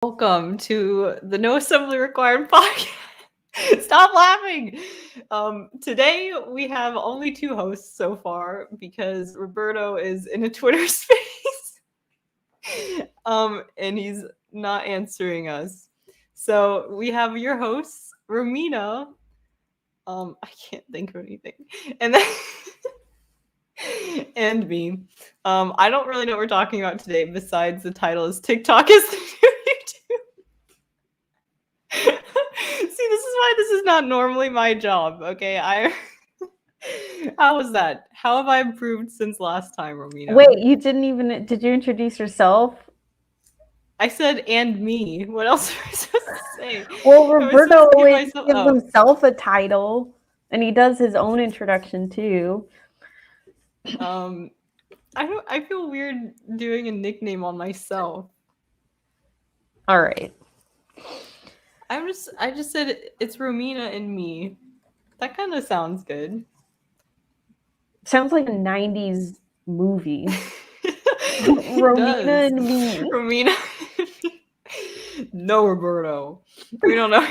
Welcome to the No Assembly Required podcast. Stop laughing. Today we have only two hosts so far because Roberto is in a Twitter space. And he's not answering us. So we have your hosts, Romina. I can't think of anything. And then and me. I don't really know what we're talking about today besides the title is TikTok is the new YouTube. See, this is why this is not normally my job, okay? How was that? How have I improved since last time, Romina? Wait, you didn't even... Did you introduce yourself? I said, and me. What else am I supposed to say? Well, Roberto always gives himself a title, and he does his own introduction, too. I feel weird doing a nickname on myself. All right. I just said it's Romina and me. That kind of sounds good. Sounds like a 90s movie. Romina and me. Romina. No, Roberto. We don't know.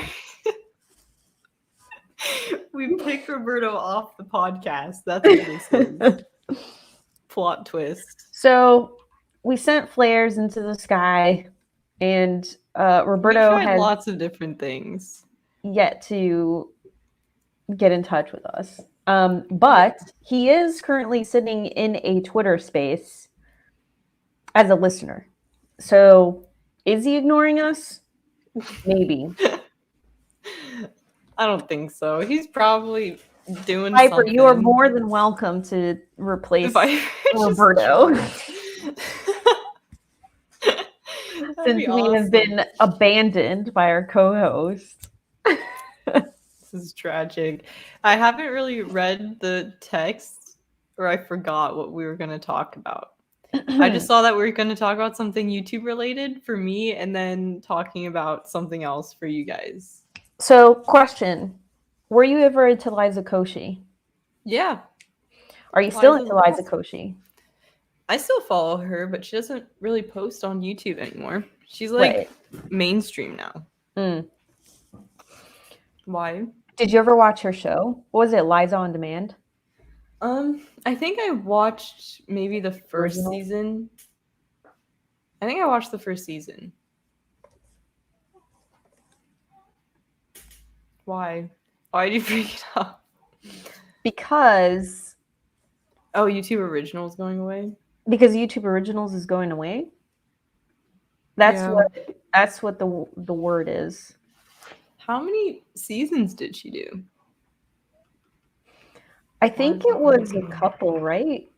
We picked Roberto off the podcast. That's what this is. Plot twist. So we sent flares into the sky, and Roberto has lots of different things yet to get in touch with us. But he is currently sitting in a Twitter space as a listener. So is he ignoring us? Maybe. I don't think so. He's probably doing Viper, something. You are more than welcome to replace Roberto. Since we have been abandoned by our co-host. This is tragic. I haven't really read the text, or I forgot what we were going to talk about. I just saw that we were going to talk about something YouTube related for me, and then talking about something else for you guys. So, question. Were you ever into Liza Koshy? Yeah. Are you still into Liza Koshy? I still follow her, but she doesn't really post on YouTube anymore. She's like mainstream now. Mm. Why? Did you ever watch her show? What was it, Liza on Demand? I think I watched maybe the first season. I think I watched the first season. Why? Why did you bring it up? Because... Oh, YouTube Originals going away? Because YouTube Originals is going away? That's what the word is. How many seasons did she do? I think it was a couple, right?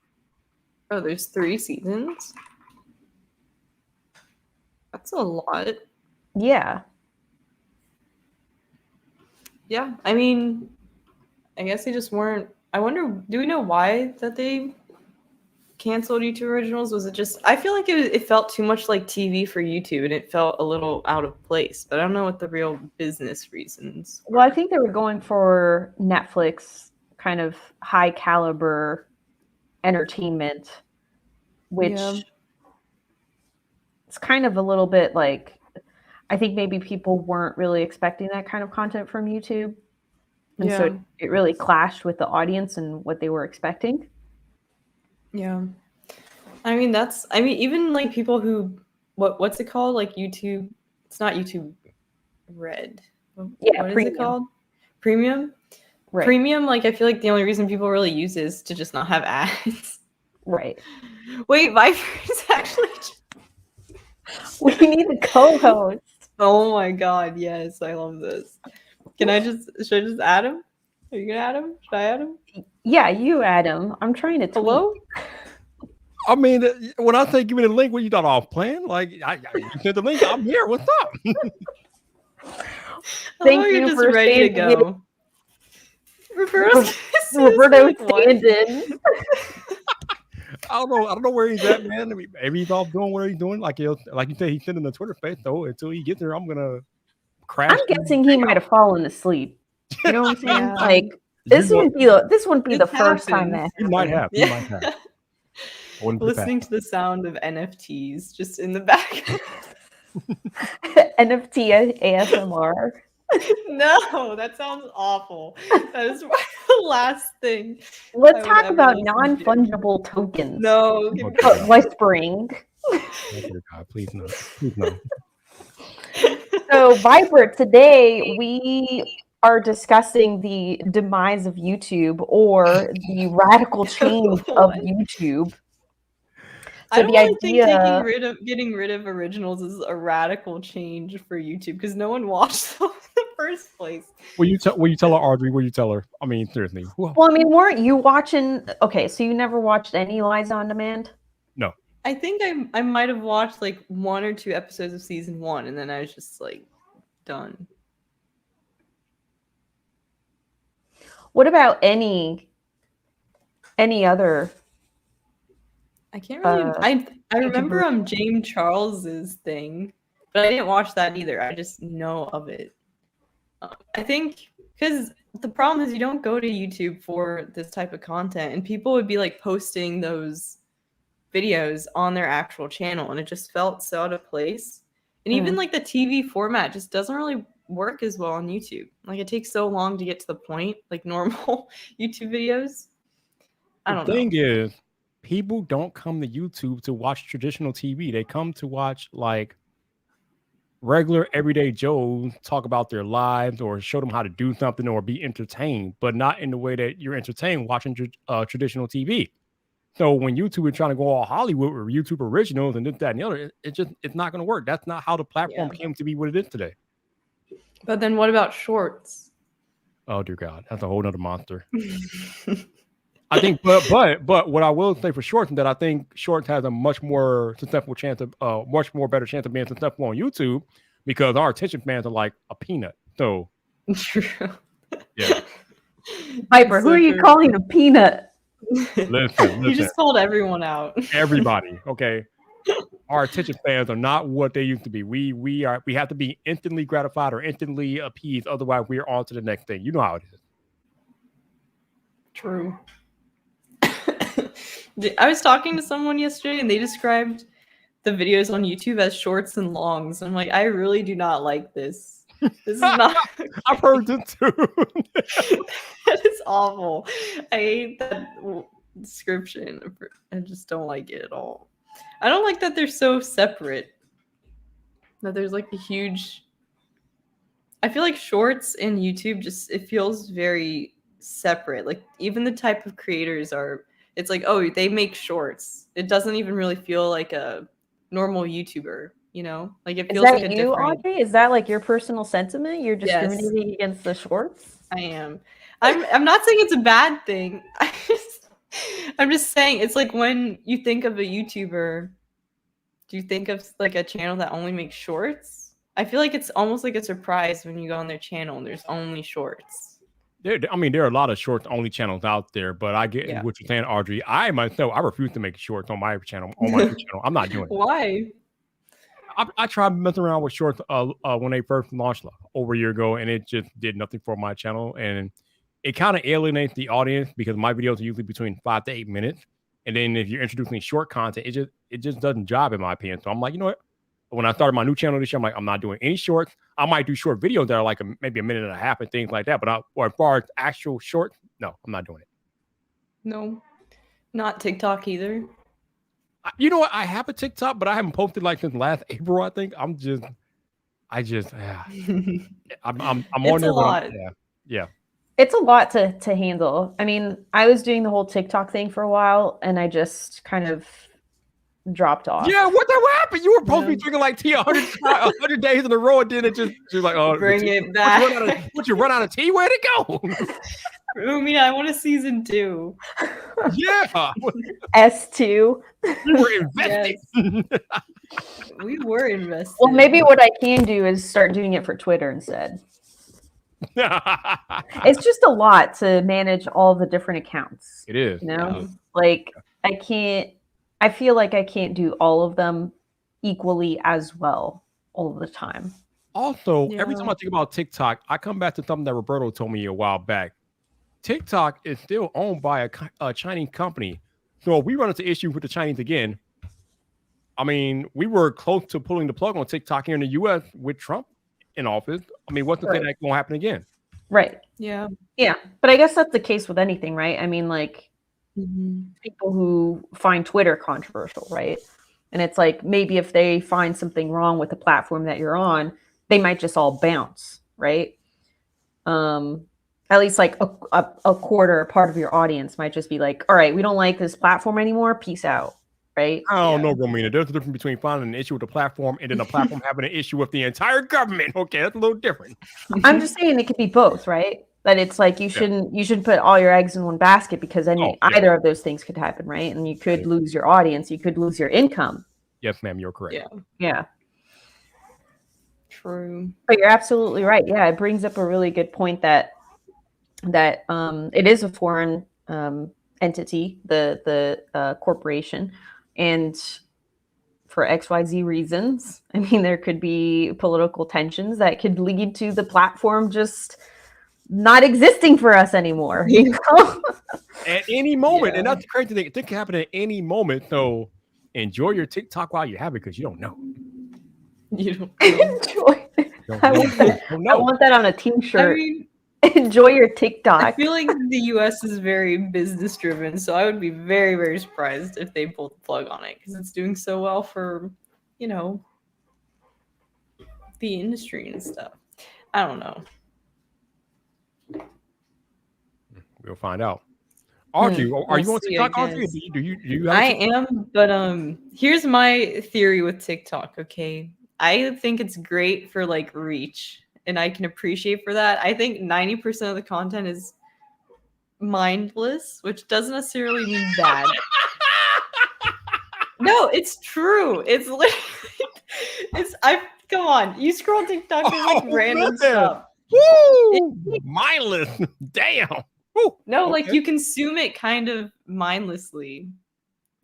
Oh, there's 3 seasons? That's a lot. Yeah. Yeah, I mean, I guess they just weren't... I wonder, do we know why that they canceled YouTube Originals? Was it just... I feel like it felt too much like TV for YouTube, and it felt a little out of place, but I don't know what the real business reasons were. Well, I think they were going for Netflix kind of high caliber entertainment, which it's kind of a little bit like... I think maybe people weren't really expecting that kind of content from YouTube. And so it really clashed with the audience and what they were expecting. Yeah. I mean, even like people who, what's it called? Like YouTube, it's not YouTube Red. Yeah, what is it called? Premium? Right. Premium, like I feel like the only reason people really use it is to just not have ads. Right. Wait, Viper is actually... We need a co-host. Oh my god, yes, I love this. Should I just add him? Are you gonna add him? Should I add him? Yeah, you add him. I'm trying to tweet. Hello? I mean, when I say give me the link, what you thought I was playing? Like, you sent the link, I'm here. What's up? Thank you just for ready to go. Roberto stand-in. I don't know where he's at, man. Maybe he's off doing what he's doing. Like you said, he's sitting in the Twitter space. So until he gets there, I'm gonna crash. I'm guessing he might have fallen asleep. You know what I'm saying? Yeah. Like this wouldn't be the first time that he might have. He might have. Listening to the sound of NFTs just in the background. NFT ASMR. No, that sounds awful. That is the last thing. Let's I would talk ever about listen to. non-fungible tokens. No, Oh, give God. Whispering. Oh, dear God, please no. Please no. So, Viper, today we are discussing the demise of YouTube or the radical change of What? YouTube. I So don't the really think idea, getting rid of originals is a radical change for YouTube because no one watched them in the first place. Will you tell her, Audrey? Will you tell her? I mean, seriously. well, I mean, weren't you watching? Okay, so you never watched any Liza on Demand? No. I think I might have watched like 1 or 2 episodes of season 1, and then I was just like done. What about any other? I can't really. I remember YouTuber. James Charles's thing, but I didn't watch that either. I just know of it. I think because the problem is you don't go to YouTube for this type of content, and people would be like posting those videos on their actual channel, and it just felt so out of place. And even like the TV format just doesn't really work as well on YouTube. Like it takes so long to get to the point, like normal YouTube videos. I don't The know. thing is, people don't come to YouTube to watch traditional TV. They come to watch like regular everyday Joes talk about their lives or show them how to do something or be entertained, but not in the way that you're entertained watching traditional TV. So when YouTube is trying to go all Hollywood or YouTube originals and this, that, and the other, it's not going to work. That's not how the platform came to be what it is today. But then what about shorts? Oh dear God, that's a whole nother monster. I think, but what I will say for shorts is that I think shorts has a much more successful chance of, much more better chance of being successful on YouTube because our attention spans are like a peanut. So, True. yeah. Viper, who are you calling a peanut? Listen. You just called everyone out. Everybody, okay. Our attention spans are not what they used to be. We have to be instantly gratified or instantly appeased. Otherwise, we're on to the next thing. You know how it is. True. I was talking to someone yesterday and they described the videos on YouTube as shorts and longs. I'm like, I really do not like this. This is not. I've heard this too. That is awful. I hate that description. I just don't like it at all. I don't like that they're so separate. That there's like a huge. I feel like shorts and YouTube just it feels very separate. Like even the type of creators are. It's like, oh, they make shorts. It doesn't even really feel like a normal YouTuber, you know? Like it feels like a you, different. Audrey? Is that like your personal sentiment? You're discriminating against the shorts? I am. I'm not saying it's a bad thing. I'm just saying it's like when you think of a YouTuber, do you think of like a channel that only makes shorts? I feel like it's almost like a surprise when you go on their channel and there's only shorts. There are a lot of shorts only channels out there, but I get what you're saying, Audrey. I myself, I refuse to make shorts on my channel. I'm not doing it. Why? I tried messing around with shorts when they first launched over a year ago, and it just did nothing for my channel. And it kind of alienates the audience because my videos are usually between 5 to 8 minutes. And then if you're introducing short content, it just doesn't jive in my opinion. So I'm like, you know what? When I started my new channel this year, I'm like, I'm not doing any shorts. I might do short videos that are like maybe a minute and a half and things like that. But or as far as actual short, no, I'm not doing it. No, not TikTok either. You know what? I have a TikTok, but I haven't posted like since last April. I think I'm on there. A lot. Yeah. It's a lot to handle. I mean, I was doing the whole TikTok thing for a while, and I just kind of dropped off. Yeah, what happened? You were supposed to be drinking like tea 100 days in a row, and then it just like, oh, bring it back. Would you run out of tea? Where'd it go? Rumina, I want a season 2. Yeah. S2. We were investing. Yes. We were invested. Well, maybe what I can do is start doing it for Twitter instead. It's just a lot to manage all the different accounts. It is. You know, like I feel like I can't do all of them equally as well all the time. Also, every time I think about TikTok, I come back to something that Roberto told me a while back. TikTok is still owned by a Chinese company. So if we run into issues with the Chinese again, I mean, we were close to pulling the plug on TikTok here in the U.S. with Trump in office. I mean, what's the thing that won't happen again? Right. Yeah. Yeah. But I guess that's the case with anything, right? I mean, like people who find Twitter controversial, right? And it's like maybe if they find something wrong with the platform that you're on, they might just all bounce, right? At least like a quarter, a part of your audience might just be like, all right, we don't like this platform anymore. Peace out. Right? I don't know, Romina. There's a difference between finding an issue with the platform and then the platform having an issue with the entire government. Okay, that's a little different. I'm just saying it could be both, right? That it's like you shouldn't put all your eggs in one basket because either of those things could happen, right? And you could lose your audience, you could lose your income. Yes, ma'am, you're correct. Yeah. True. But you're absolutely right. Yeah, it brings up a really good point that it is a foreign entity, the corporation. And for XYZ reasons, I mean, there could be political tensions that could lead to the platform just not existing for us anymore. You know? At any moment. And that's the crazy thing. It can happen at any moment. So enjoy your TikTok while you have it because you don't know. You don't enjoy. I want that on a t-shirt. I mean, enjoy your TikTok. I feel like the US is very business driven, so I would be very, very surprised if they pulled the plug on it because it's doing so well for, you know, the industry and stuff. I don't know. We'll find out. Audrey, are you on TikTok, Audrey? Do you have I am, but here's my theory with TikTok, okay? I think it's great for like reach. And I can appreciate for that. I think 90% of the content is mindless, which doesn't necessarily mean bad. No, it's true. It's literally, come on. You scroll TikTok and like random stuff. Woo! Mindless. Damn. Woo! No, like you consume it kind of mindlessly.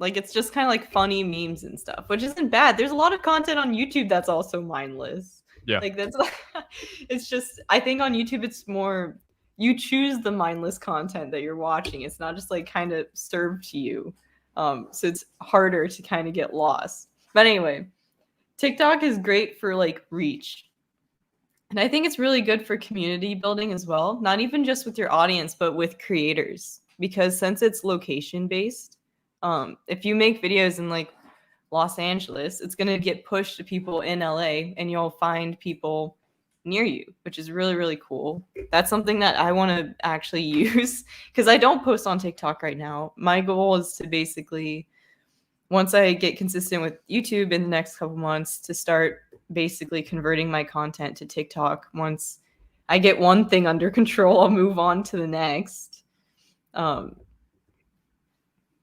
Like it's just kind of like funny memes and stuff, which isn't bad. There's a lot of content on YouTube that's also mindless. Yeah. Like that's it's just I think on YouTube it's more you choose the mindless content that you're watching. It's not just like kind of served to you. So it's harder to kind of get lost. But anyway, TikTok is great for like reach. And I think it's really good for community building as well. Not even just with your audience, but with creators. Because since it's location based, if you make videos in like Los Angeles, it's going to get pushed to people in LA and you'll find people near you, which is really, really cool. That's something that I want to actually use because I don't post on TikTok right now. My goal is to basically, once I get consistent with YouTube in the next couple months, to start basically converting my content to TikTok. Once I get one thing under control, I'll move on to the next.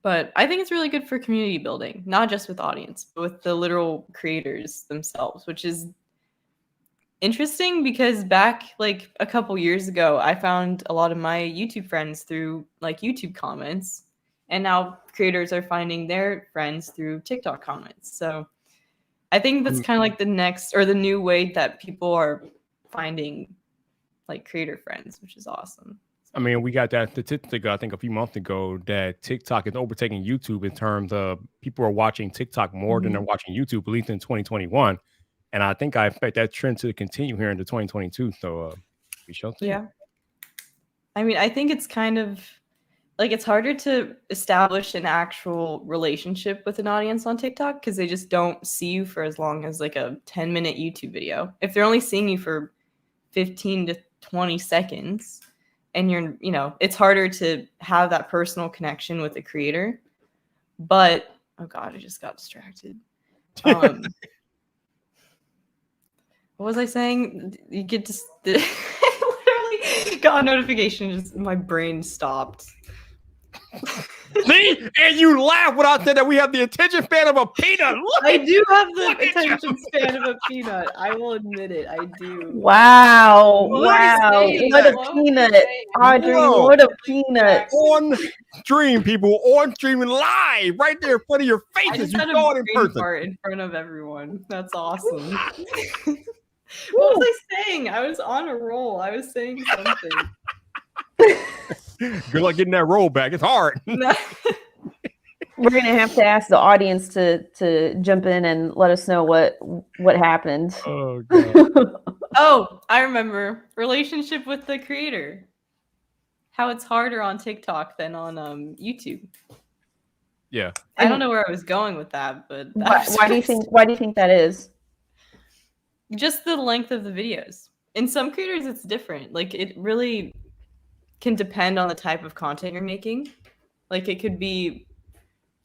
But I think it's really good for community building, not just with audience, but with the literal creators themselves, which is interesting because back like a couple years ago, I found a lot of my YouTube friends through like YouTube comments, and now creators are finding their friends through TikTok comments. So I think that's kind of like the next or the new way that people are finding like creator friends, which is awesome. I mean, we got that statistic, I think, a few months ago that TikTok is overtaking YouTube in terms of people are watching TikTok more than they're watching YouTube, at least in 2021. And I think I expect that trend to continue here into 2022. So we shall see. Yeah. I mean, I think it's kind of like it's harder to establish an actual relationship with an audience on TikTok because they just don't see you for as long as like a 10-minute YouTube video. If they're only seeing you for 15 to 20 seconds, and you're, you know, it's harder to have that personal connection with the creator. But, oh God, I just got distracted. What was I saying? You get to, I literally got a notification, just my brain stopped. See? And you laugh when I said that we have the attention span of a peanut. I do have the attention span of a peanut. I will admit it. I do. Wow. Wow. What a peanut. Audrey, what a peanut. On stream, people. On streaming live. Right there in front of your faces. You saw it in person. In front of everyone. That's awesome. What was I saying? I was on a roll. I was saying something. Good luck getting that roll back. It's hard. We're gonna have to ask the audience to jump in and let us know what happened. Oh god. Oh, I remember. Relationship with the creator. How it's harder on TikTok than on YouTube. Yeah. I don't know where I was going with that, but Why do you think that is? Just the length of the videos. In some creators, it's different. Like, it really can depend on the type of content you're making. Like, it could be,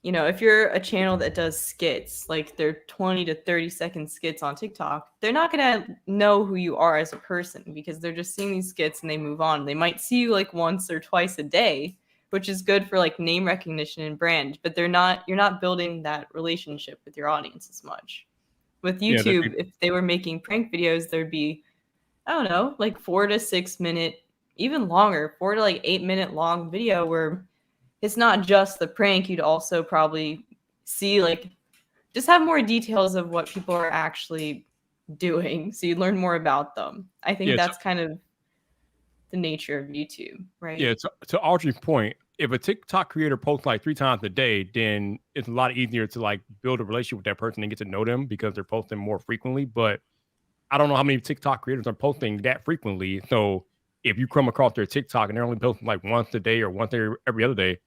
you know, if you're a channel that does skits, like they're 20 to 30-second skits on TikTok, they're not going to know who you are as a person because they're just seeing these skits and they move on. They might see you like once or twice a day, which is good for like name recognition and brand, but you're not building that relationship with your audience as much. With YouTube, if they were making prank videos, there'd be, I don't know, like 4 to 6 minute, even longer, 4 to like 8 minute long video where it's not just the prank. You'd also probably see like, just have more details of what people are actually doing. So you learn more about them. I think that's kind of the nature of YouTube, right? Yeah, to Audrey's point, if a TikTok creator posts like 3 times a day, then it's a lot easier to like build a relationship with that person and get to know them because they're posting more frequently. But I don't know how many TikTok creators are posting that frequently. So if you come across their TikTok and they're only posting like once a day or once every other day,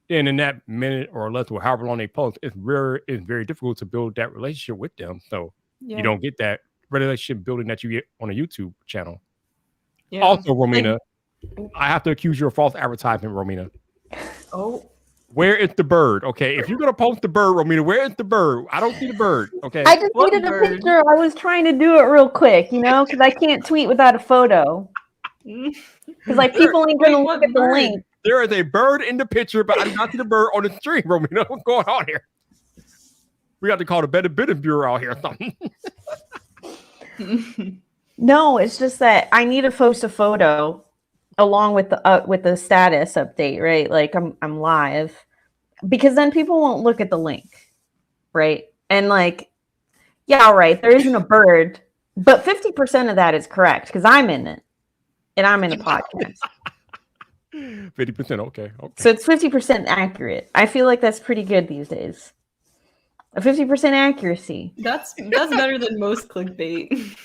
then in that minute or less or however long they post, it's very difficult to build that relationship with them. So you don't get that relationship building that you get on a YouTube channel. Yeah. Also, Romina, I have to accuse you of false advertisement, Romina. Oh. Where is the bird? Okay, if you're gonna post the bird, Romina, where is the bird? I don't see the bird. Okay. I just needed a picture. I was trying to do it real quick, you know, because I can't tweet without a photo. Because like people ain't gonna look at the link. There is a bird in the picture, but I did not see the bird on the stream, Romina. What's going on here? We got to call the Better Business Bureau out here or something. No, it's just that I need to post a photo along with the status update, right? Like I'm live, because then people won't look at the link, right? And like, yeah, all right, there isn't a bird, but 50% of that is correct because I'm in it, and I'm in a podcast. 50%, okay. So it's 50% accurate. I feel like that's pretty good these days. A 50% accuracy. That's better than most clickbait.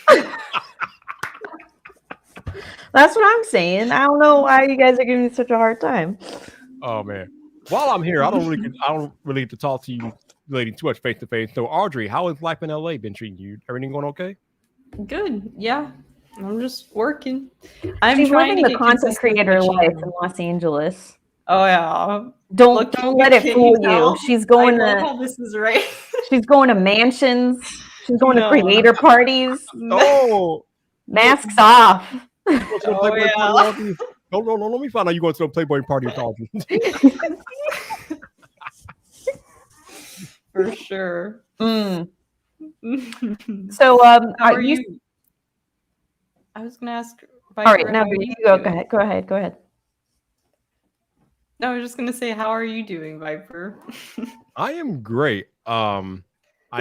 That's what I'm saying. I don't know why you guys are giving me such a hard time. Oh man! While I'm here, I don't really get to talk to you, lady, too much face to face. So, Audrey, how has life in LA been treating you? Everything going okay? Good. Yeah, I'm just working. She's living the content creator life in Los Angeles. Oh yeah. Don't let it fool you. She's going to. This is right. She's going to mansions. She's going to creator parties. No. Masks off. Oh, yeah. No, let me find out you going to a Playboy party with Audrey. For sure. So, how are you? I was going to ask. All right, now you go. Go ahead. No, I was just going to say, how are you doing, Viper? I am great. I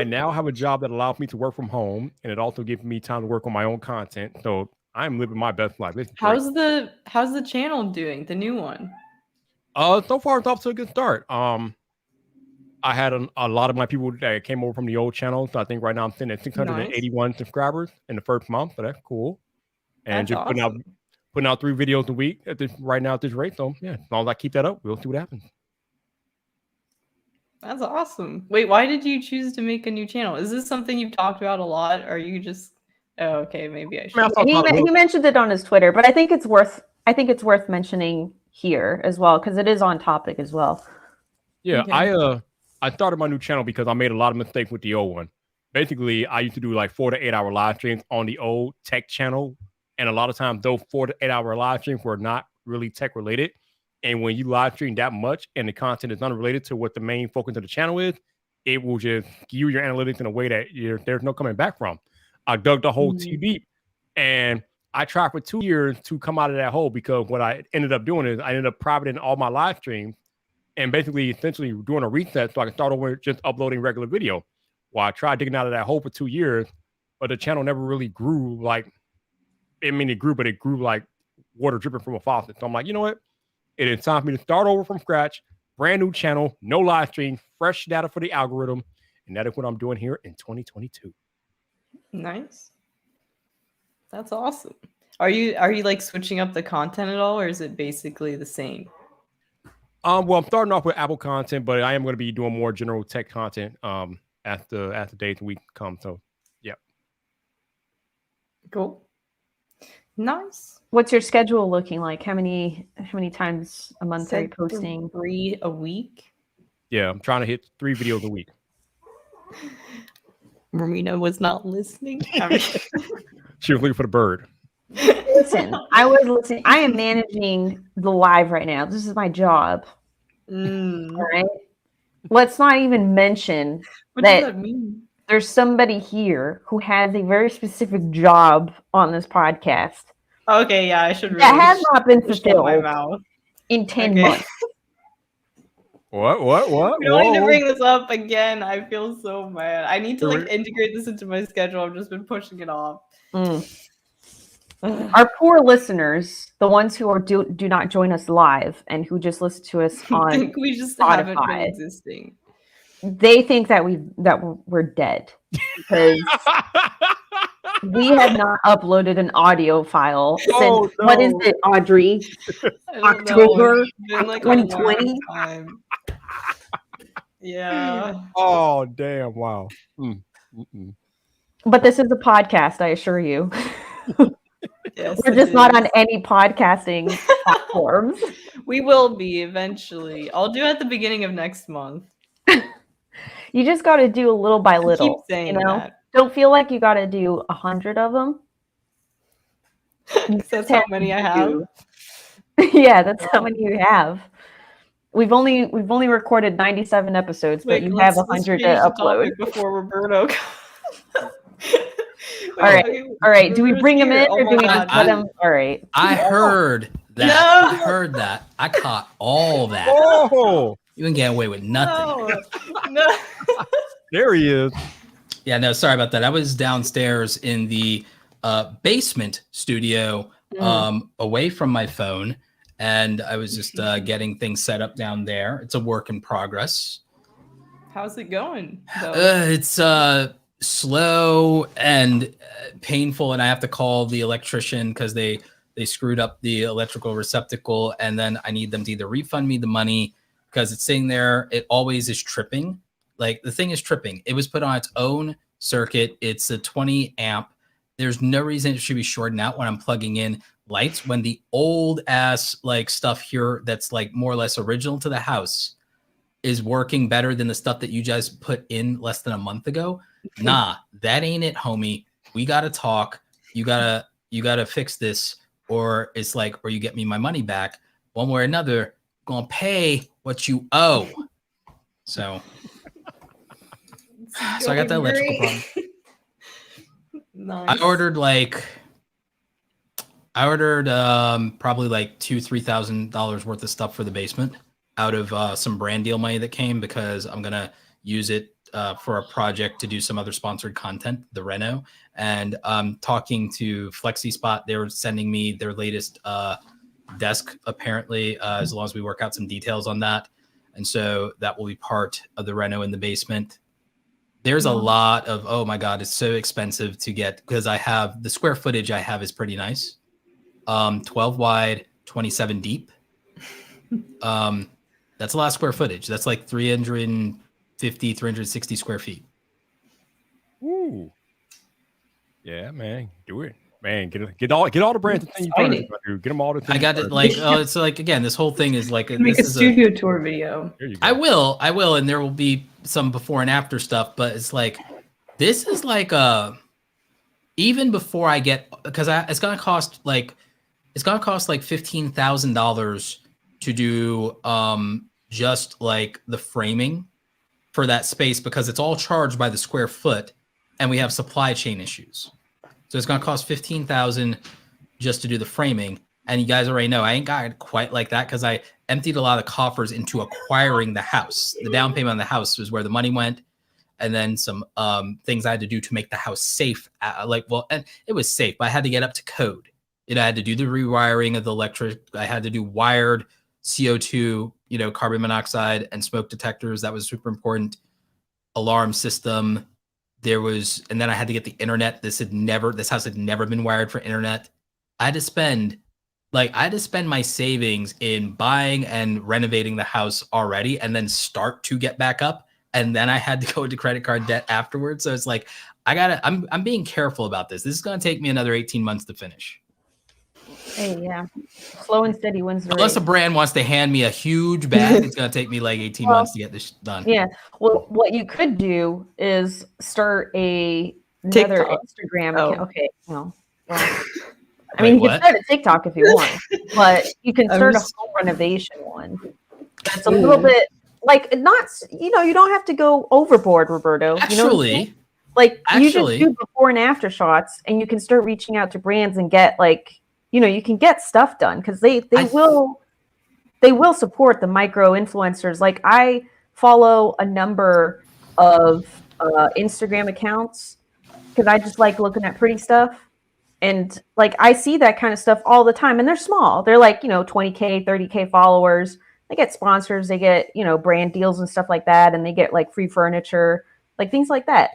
now have a job that allows me to work from home, and it also gives me time to work on my own content. So I'm living my best life. How's the channel doing? The new one? So far it's off to a good start. I had a lot of my people that came over from the old channel, so I think right now I'm sitting at 681 subscribers in the first month. So that's cool. And that's just awesome. putting out 3 videos a week at this rate. So yeah, as long as I keep that up, we'll see what happens. That's awesome. Wait, why did you choose to make a new channel? Is this something you've talked about a lot? Or are you just okay, maybe I should. He mentioned it on his Twitter, but I think it's worth mentioning here as well because it is on topic as well. Yeah, okay. I started my new channel because I made a lot of mistakes with the old one. Basically, I used to do like 4 to 8 hour live streams on the old tech channel, and a lot of times those 4 to 8 hour live streams were not really tech related. And when you live stream that much and the content is unrelated to what the main focus of the channel is, it will just skew your analytics in a way that there's no coming back from. I dug the hole too deep, and I tried for 2 years to come out of that hole because what I ended up doing is I ended up privating all my live streams and basically essentially doing a reset so I can start over just uploading regular video. Well, I tried digging out of that hole for 2 years, but the channel never really grew like, it grew, but it grew like water dripping from a faucet. So I'm like, you know what? It is time for me to start over from scratch, brand new channel, no live stream, fresh data for the algorithm. And that is what I'm doing here in 2022. Nice. That's awesome. Are you like switching up the content at all, or is it basically the same? Well, I'm starting off with Apple content, but I am going to be doing more general tech content as the days and week come. So, yeah. Cool. Nice. What's your schedule looking like? How many times a month are you Said posting? 3 a week. Yeah, I'm trying to hit 3 videos a week. Romina was not listening. She was looking for the bird. Listen, I was listening. I am managing the live right now. This is my job. All right. Let's not even mention What does that mean? There's somebody here who has a very specific job on this podcast. Okay, yeah, I should really. That has not been my fulfilled mouth. in 10 months. What? We don't need to bring this up again. I feel so bad. I need to like integrate this into my schedule. I've just been pushing it off. Our poor listeners, the ones who do not join us live and who just listen to us on I think we just Spotify, haven't been existing. They think that we're dead because we have not uploaded an audio file since what is it, Audrey? October 2020. Yeah. Oh, damn. Wow. But this is a podcast, I assure you. Yes, we're just not on any podcasting platforms. We will be eventually. I'll do it at the beginning of next month. You just got to do a little by little. Keep saying that. Don't feel like you got to do 100 of them. That's how many I have. Yeah, that's how many you have. We've only recorded 97 episodes, but you have 100 to upload before Roberto. All right. Do we bring him in, or do we just let him? All right. I heard that. No. I heard that. I caught all that. Oh, You can get away with nothing. No. there he is. Yeah, no, sorry about that. I was downstairs in the basement studio, away from my phone, and I was just getting things set up down there. It's a work in progress. How's it going? It's slow and painful, and I have to call the electrician because they screwed up the electrical receptacle, and then I need them to either refund me the money because it's sitting there. It always is tripping. Like, the thing is tripping. It was put on its own circuit. It's a 20 amp. There's no reason it should be shorting out when I'm plugging in lights, when the old ass like stuff here that's like more or less original to the house is working better than the stuff that you guys put in less than a month ago. Nah, that ain't it, homie. We gotta talk. You gotta fix this, or it's like, or you get me my money back. One way or another, gonna pay what you owe. So I got that electrical problem. Nice. I ordered probably like $2,000-$3,000 worth of stuff for the basement out of some brand deal money that came, because I'm gonna use it for a project to do some other sponsored content, the Reno. And talking to FlexiSpot, they were sending me their latest desk, apparently, as long as we work out some details on that. And so that will be part of the Reno in the basement. There's a lot of, oh my God, it's so expensive to get, because I have the square footage I have is pretty nice. 12 wide, 27 deep. That's a lot of square footage. That's like 360 square feet. Ooh. Yeah, man. Do it. Man, get all the brands things you do. Get them all the things. I got it. Like, it's like, again, this whole thing is like, make a studio tour video. There you go. I will, and there will be some before and after stuff, but it's like, this is like even before I get, because it's gonna cost like $15,000 to do just like the framing for that space, because it's all charged by the square foot, and we have supply chain issues. So it's gonna cost $15,000 just to do the framing. And you guys already know I ain't got it quite like that, because I emptied a lot of coffers into acquiring the house. The down payment on the house was where the money went, and then some things I had to do to make the house safe. And it was safe, but I had to get up to code. I had to do the rewiring of the electric. I had to do wired CO2, carbon monoxide and smoke detectors. That was super important. Alarm system. And then I had to get the internet. This house had never been wired for internet. I had to spend my savings in buying and renovating the house already, and then start to get back up. And then I had to go into credit card debt afterwards. So it's like, I'm being careful about this. This is going to take me another 18 months to finish. Hey, yeah. Slow and steady wins the Unless race. a brand wants to hand me a huge bag, it's going to take me like 18 months to get this done. Yeah. Well, what you could do is start another TikTok. Instagram Oh. account. Okay. Well, I Wait, mean, you can what? start a TikTok if you want, but you can I'm start just- a home renovation one. That's a little bit like not. You don't have to go overboard, Roberto. You know what I'm saying? Actually, Like you just Actually- do before and after shots, and you can start reaching out to brands and get you can get stuff done because they will support the micro influencers. Like I follow a number of Instagram accounts because I just like looking at pretty stuff, and like I see that kind of stuff all the time, and they're small. They're like 20K, 30K followers. They get sponsors, they get brand deals and stuff like that, and they get like free furniture, like things like that.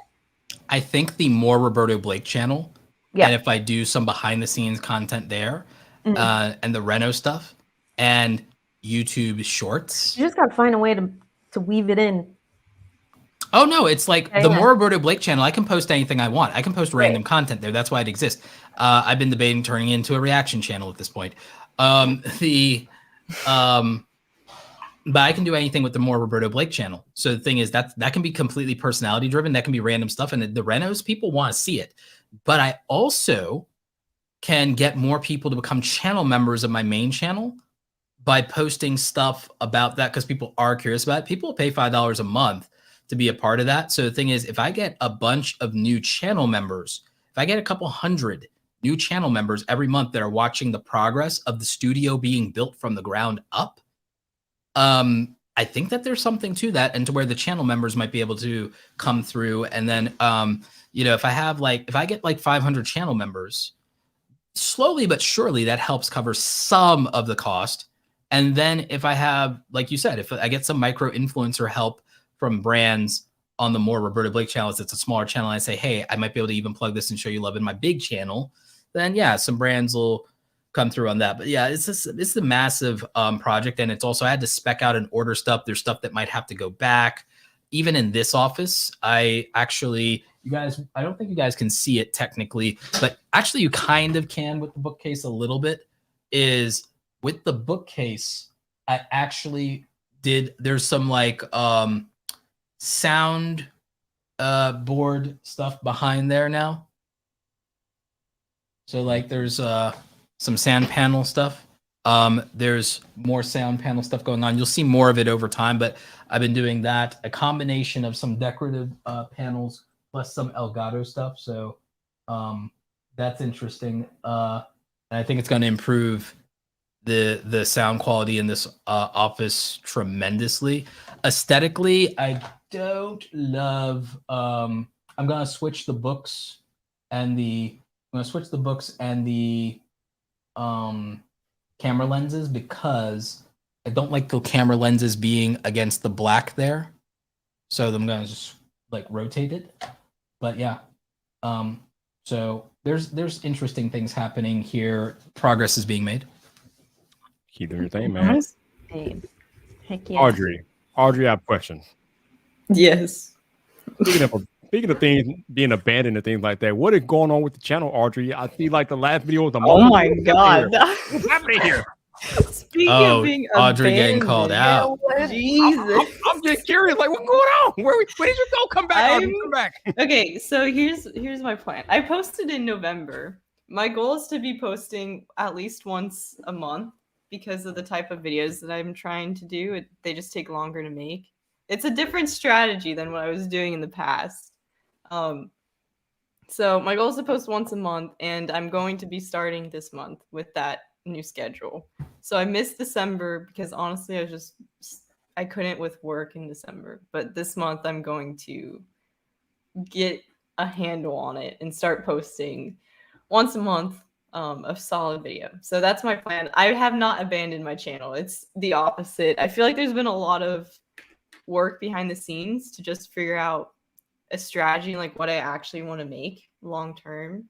I think the more Roberto Blake channel, Yeah. and if I do some behind the scenes content there, Mhm. and the Reno stuff, and YouTube shorts. You just got to find a way to weave it in. Oh no, it's like Yeah, the yeah. more Roberto Blake channel, I can post anything I want. I can post random Right. content there. That's why it exists. I've been debating turning it into a reaction channel at this point. But I can do anything with the more Roberto Blake channel. So the thing is that can be completely personality driven. That can be random stuff. And the Renos, people want to see it. But I also can get more people to become channel members of my main channel by posting stuff about that because people are curious about it. People pay $5 a month to be a part of that. So the thing is, if I get a bunch of new channel members, if I get a couple hundred new channel members every month that are watching the progress of the studio being built from the ground up, I think that there's something to that, and to where the channel members might be able to come through. And then, if I get like 500 channel members, slowly but surely that helps cover some of the cost. And then if I have, like you said, if I get some micro influencer help from brands on the more Roberto Blake channels, it's a smaller channel, and I say, hey, I might be able to even plug this and show you love in my big channel, then yeah, some brands will come through on that. But yeah, it's a massive project, and it's also, I had to spec out and order stuff. There's stuff that might have to go back. Even in this office, I don't think you guys can see it technically, but actually you kind of can with the bookcase a little bit. Is with the bookcase, I actually there's some like sound board stuff behind there now. So like there's some sound panel stuff. There's more sound panel stuff going on. You'll see more of it over time, but I've been doing that. A combination of some decorative panels plus some Elgato stuff. So that's interesting. And I think it's going to improve the sound quality in this office tremendously. Aesthetically, I don't love. I'm going to switch the books and the camera lenses, because I don't like the camera lenses being against the black there. So I'm gonna just like rotate it. But yeah. So there's interesting things happening here. Progress is being made. Keep doing your thing, man. Hey, heck yeah. Audrey, I have questions. Yes. Speaking of things being abandoned and things like that, what is going on with the channel, Audrey? I see like the last video was the Oh my god. What's happening here? Speaking Oh, of being Audrey getting called abandoned, out. Jesus. I'm just curious, like what's going on? Where did you go? Come back, Audrey, come back. Okay, so here's my plan. I posted in November. My goal is to be posting at least once a month because of the type of videos that I'm trying to do. They just take longer to make. It's a different strategy than what I was doing in the past. So my goal is to post once a month, and I'm going to be starting this month with that new schedule. So I missed December because honestly I couldn't with work in December, but this month I'm going to get a handle on it and start posting once a month. a solid video. So that's my plan. I have not abandoned my channel. It's the opposite. I feel like there's been a lot of work behind the scenes to just figure out a strategy and like what I actually want to make long term.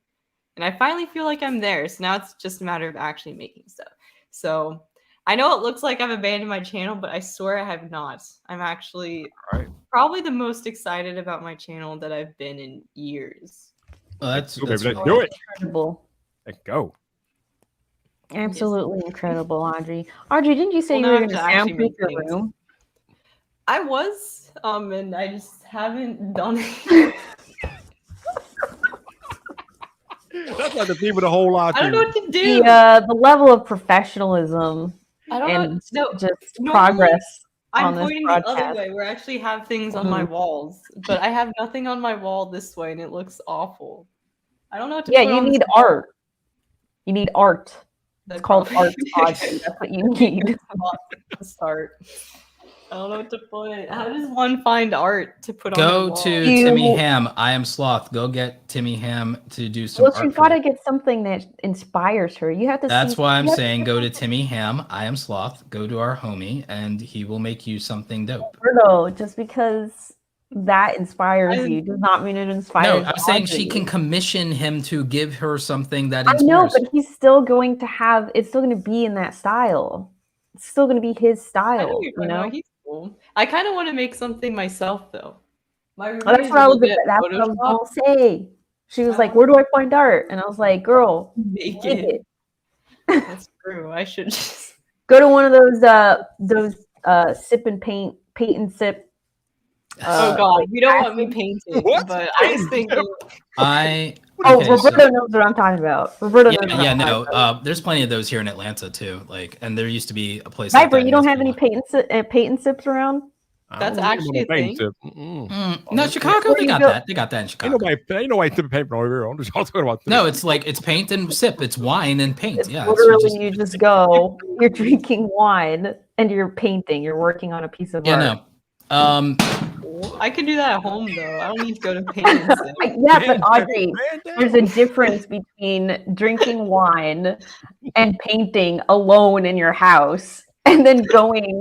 And I finally feel like I'm there. So now it's just a matter of actually making stuff. So I know it looks like I've abandoned my channel, but I swear I have not. I'm actually probably the most excited about my channel that I've been in years. Well, that's do really it. Incredible. Let's go. Absolutely incredible, Audrey. Audrey, didn't you say Well, you now were I going to have to actually soundproof make your things. room? I was, and I just haven't done it. That's like the theme of the whole lot. I don't know what to do. The level of professionalism I don't and know. No, just normally progress I'm on this pointing the other broadcast. way where I actually have things on my walls, but I have nothing on my wall this way, and it looks awful. I don't know what to Yeah, put you on need this art. You need art. That's It's called probably- art, Audrey. That's what you need. to start. I don't know what to put. How does one find art to put on Go the wall? to You- Timmy Ham. I am Sloth. Go get Timmy Ham to do some Well, art. you've for got to you. get something that inspires her. You have to. That's see, why I'm you have to saying get go to something- Timmy Ham. I am Sloth. Go to our homie, and he will make you something dope. Roberto, just because that inspires you does not mean it inspires. No, I'm saying she Audrey. can commission him to give her something that I know, inspires. but he's still going to have. It's still going to be in that style. It's still going to be his I style. know You you're know. right. He's cool. I kind of want to make something myself though. My Well, that's what I was. That's what I was going to say. She was like, "Where do I find art?" And I was like, "Girl, Make make it. it. That's true. I should just. Go to one of those sip and paint and sip." Oh God, you don't want me painting, What? but I was thinking. Oh, Okay, so- Roberto knows what I'm talking about. Roberto knows. What yeah, I'm no. talking about. There's plenty of those here in Atlanta too. Like, and there used to be a place. Viper, like that you don't in have any East paint and sips around? That's I don't actually a know thing. about No, Chicago, Where they do you got go? that. They got that in Chicago. Ain't nobody sipping paper over here. I'm just talking about. No, it's like it's paint and sip. It's wine and paint. It's Yeah, literally you just go. You're drinking wine and you're painting. You're working on a piece of art. no. I could do that at home though. I don't need to go to painting. Yeah, but Audrey, there's a difference between drinking wine and painting alone in your house and then going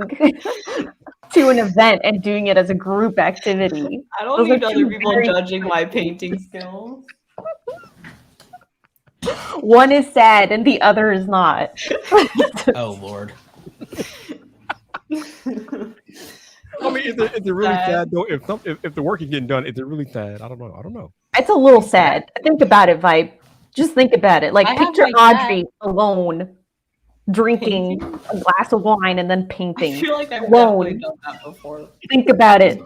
to an event and doing it as a group activity. I don't Those are need other two people very- judging my painting skills. One is sad and the other is not. Oh Lord. I mean, is it really Sad. sad though? If the work is getting done, is it really sad? I don't know. It's a little sad. Think about it, Vibe. Just think about it. Like, I have picture my dad Audrey alone drinking a glass of wine and then I painting. feel like I've Alone. definitely done that before. Think about it.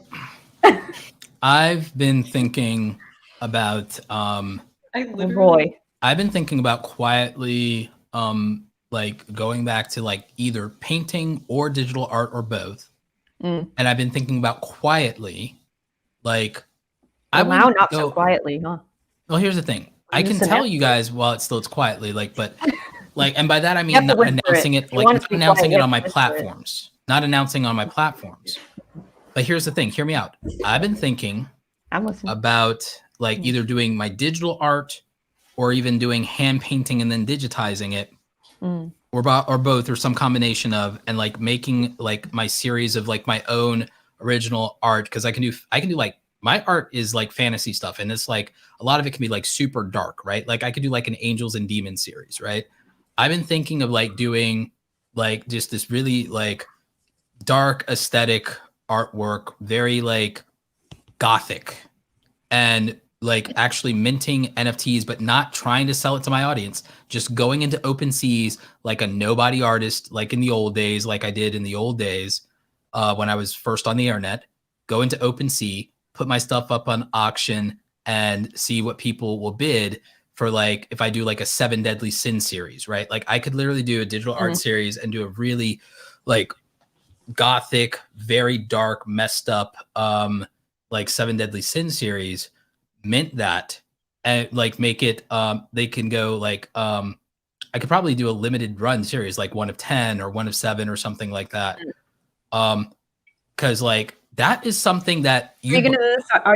I've been thinking about I literally. Roy. I've been thinking about quietly like going back to like either painting or digital art or both. Mm. And I've been thinking about quietly like Well, now wouldn't not go- so quietly, huh? Well, here's the thing. I can Listen tell up. you guys while it's quietly, like, but like, and by that I have mean to not whisper announcing it. it, You like want it not to be announcing quiet, it on my you have to whisper it. platforms, not announcing on my platforms. But here's the thing. Hear me out. I've been thinking I'm listening. about like either doing my digital art or even doing hand painting and then digitizing it, Mm. or both, or some combination of, and like making like my series of like my own original art, because I can do like my art is like fantasy stuff, and it's like a lot of it can be like super dark, right? Like I could do like an angels and demons series, right? I've been thinking of like doing like just this really like dark aesthetic artwork, very like gothic, and like actually minting NFTs, but not trying to sell it to my audience, just going into open seas like a nobody artist, like in the old days, like I did in the old days when I was first on the internet, go into open sea, put my stuff up on auction and see what people will bid for, like if I do like a 7 Deadly Sins series, right? Like I could literally do a digital art series and do a really like gothic, very dark, messed up like 7 Deadly Sins series, mint that and like make it they can go like I could probably do a limited run series like 1 of 10 or 1 of 7 or something like that. Because like That is something that Are you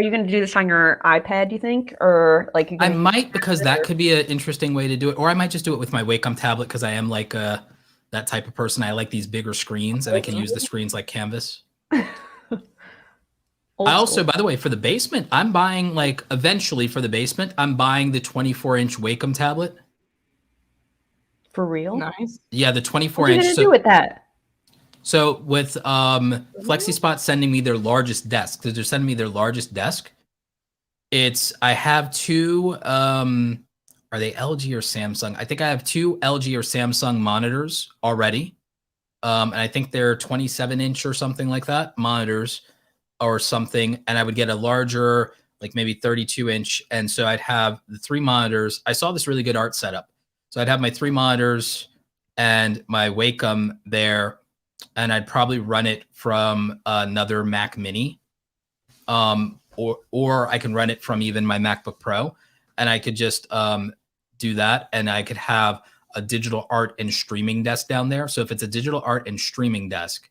gonna do this on your iPad? Do you think, or like I might, because that could be an interesting way to do it, or I might just do it with my Wacom tablet because I am like that type of person. I like these bigger screens, and I can use the screens like canvas. I also, by the way, for the basement, I'm buying eventually for the basement, I'm buying the 24-inch Wacom tablet. For real? Nice. Yeah, the 24-inch. What are you gonna do with that? So with FlexiSpot sending me their largest desk, because they're sending me their largest desk, I have two, are they LG or Samsung? I think I have two LG or Samsung monitors already. And I think they're 27-inch or something like that, monitors or something. And I would get a larger, like maybe 32-inch. And so I'd have the 3 monitors. I saw this really good art setup. So I'd have my 3 monitors and my Wacom there. And I'd probably run it from another Mac Mini, or I can run it from even my MacBook Pro, and I could just do that, and I could have a digital art and streaming desk down there. So if it's a digital art and streaming desk,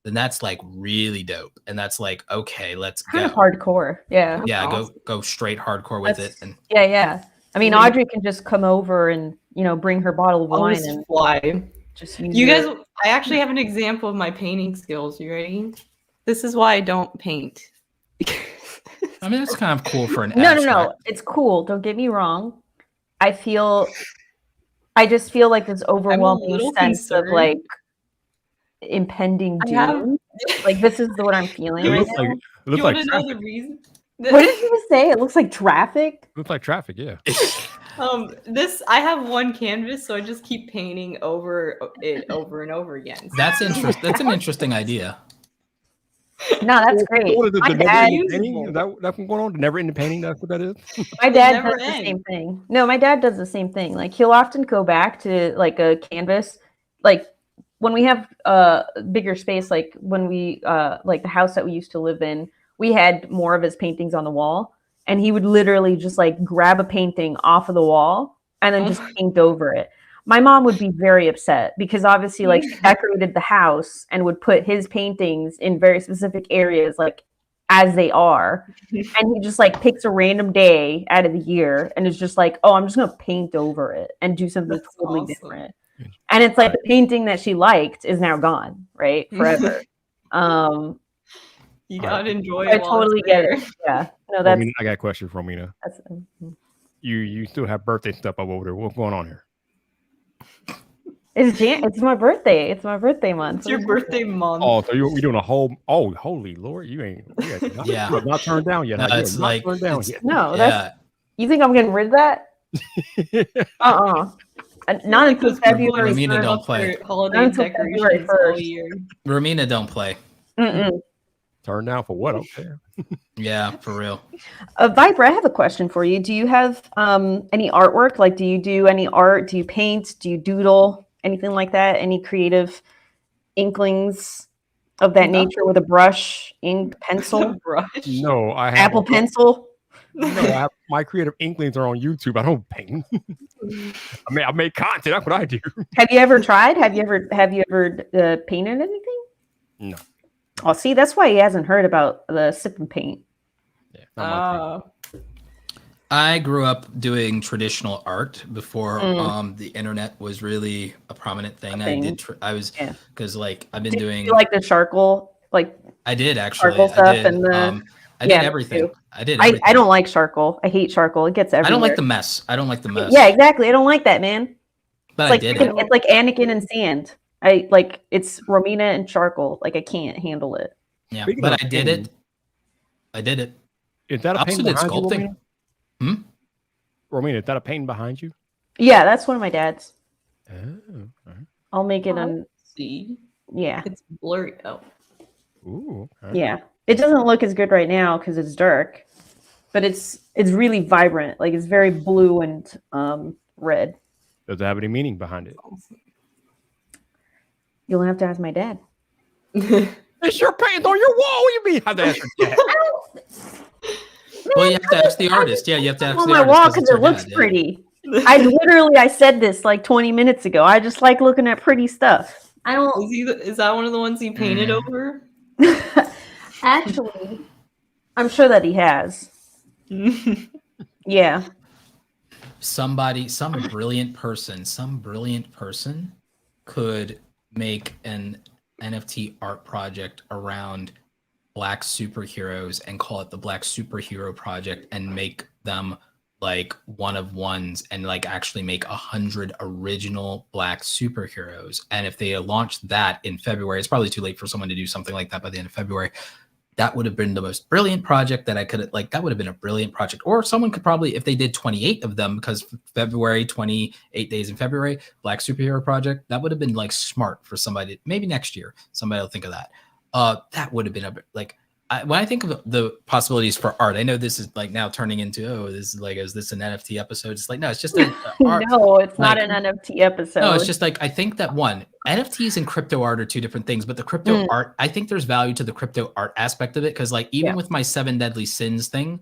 then that's like really dope, and that's like, okay, let's go. Kind of hardcore, yeah. Yeah, go straight hardcore with it. And yeah. I mean, Audrey can just come over and bring her bottle of wine and fly. Just use you guys, I actually have an example of my painting skills. You ready? This is why I don't paint. I mean, that's kind of cool for an No. It's cool. Don't get me wrong. I just feel like this overwhelming sense of like impending doom. Like this is what I'm feeling right now. It looks like know the reason? What did you say? It looks like traffic. Looks like traffic, yeah. I have one canvas, so I just keep painting over it over and over again. That's interesting. That's an interesting idea. No, that's great. What is it, My the dad, painting? Is that's what's going on? The never-ending painting? That's what that is? my dad does the same thing. No, my dad does the same thing. Like he'll often go back to like a canvas, like when we have bigger space, like when we like the house that we used to live in, we had more of his paintings on the wall. And he would literally just like grab a painting off of the wall and then just paint over it. My mom would be very upset because obviously like she decorated the house and would put his paintings in very specific areas, like as they are. And he just like picks a random day out of the year and is just like, oh, I'm just going to paint over it and do something totally different. And it's like the painting that she liked is now gone, right? Forever. You gotta enjoy I it. totally get it. Yeah. No, that's. I got a question for Romina. You still have birthday stuff up over there. What's going on here? It's my birthday. It's my birthday month. It's your birthday month. Oh, so you're doing a whole. Oh, holy Lord! You ain't. Yeah. You have not turned down yet. No, it's like turned down yet. No, that's. You think I'm getting rid of that? Not until February. Romina don't play. Holiday decorations all year. Romina don't play. Turn down for what? Okay. Yeah, for real. Viper, I have a question for you. Do you have any artwork? Like, do you do any art? Do you paint? Do you doodle? Anything like that? Any creative inklings of that nature with a brush, ink, pencil? No, I have Apple Pencil. No, my creative inklings are on YouTube. I don't paint. I make content. That's what I do. Have you ever tried? Have you ever painted anything? No. Oh, see, that's why he hasn't heard about the sip and paint. Yeah. I grew up doing traditional art before the internet was really a prominent thing. Because like I've been doing. You like the charcoal, like I did actually. Charcoal stuff and I did everything. I did. I don't like charcoal. I hate charcoal. It gets everywhere. I don't like the mess. Yeah, exactly. I don't like that, man. But I did it. It's like Anakin and sand. It's Romina and charcoal. Like I can't handle it. Yeah, but I did it. Is that a painting behind sculpting? You, Romina, is that a painting behind you? Yeah, that's one of my dad's. Oh, okay. I'll make it on. See, yeah, it's blurry. Oh, ooh, okay. Yeah, it doesn't look as good right now because it's dark, but it's really vibrant. Like it's very blue and red. Does it have any meaning behind it? You'll have to ask my dad. It's your paint on your wall. You mean have to ask your dad? Well, you have to ask the artist. Yeah, you have to ask on the my artist. wall because it looks pretty. I said this like 20 minutes ago. I just like looking at pretty stuff. I don't. Is that one of the ones he painted over? Actually, I'm sure that he has. Yeah. Some brilliant person could make an NFT art project around Black superheroes and call it the Black Superhero Project and make them like one of ones and like actually make 100 original Black superheroes. And if they launched that in February, it's probably too late for someone to do something like that by the end of February. That would have been the most brilliant project that I could like. That would have been a brilliant project. Or someone could probably, if they did 28 of them, because February, 28 days in February, Black Superhero Project, that would have been like smart for somebody. Maybe next year, somebody will think of that. That would have been like, when I think of the possibilities for art, I know this is like now turning into, oh, this is like, is this an NFT episode? It's like, no, it's just an art. No, it's like, not an NFT episode. No, it's just like, I think that one, NFTs and crypto art are two different things, but the crypto art, I think there's value to the crypto art aspect of it. Cause like, even with my 7 Deadly Sins thing,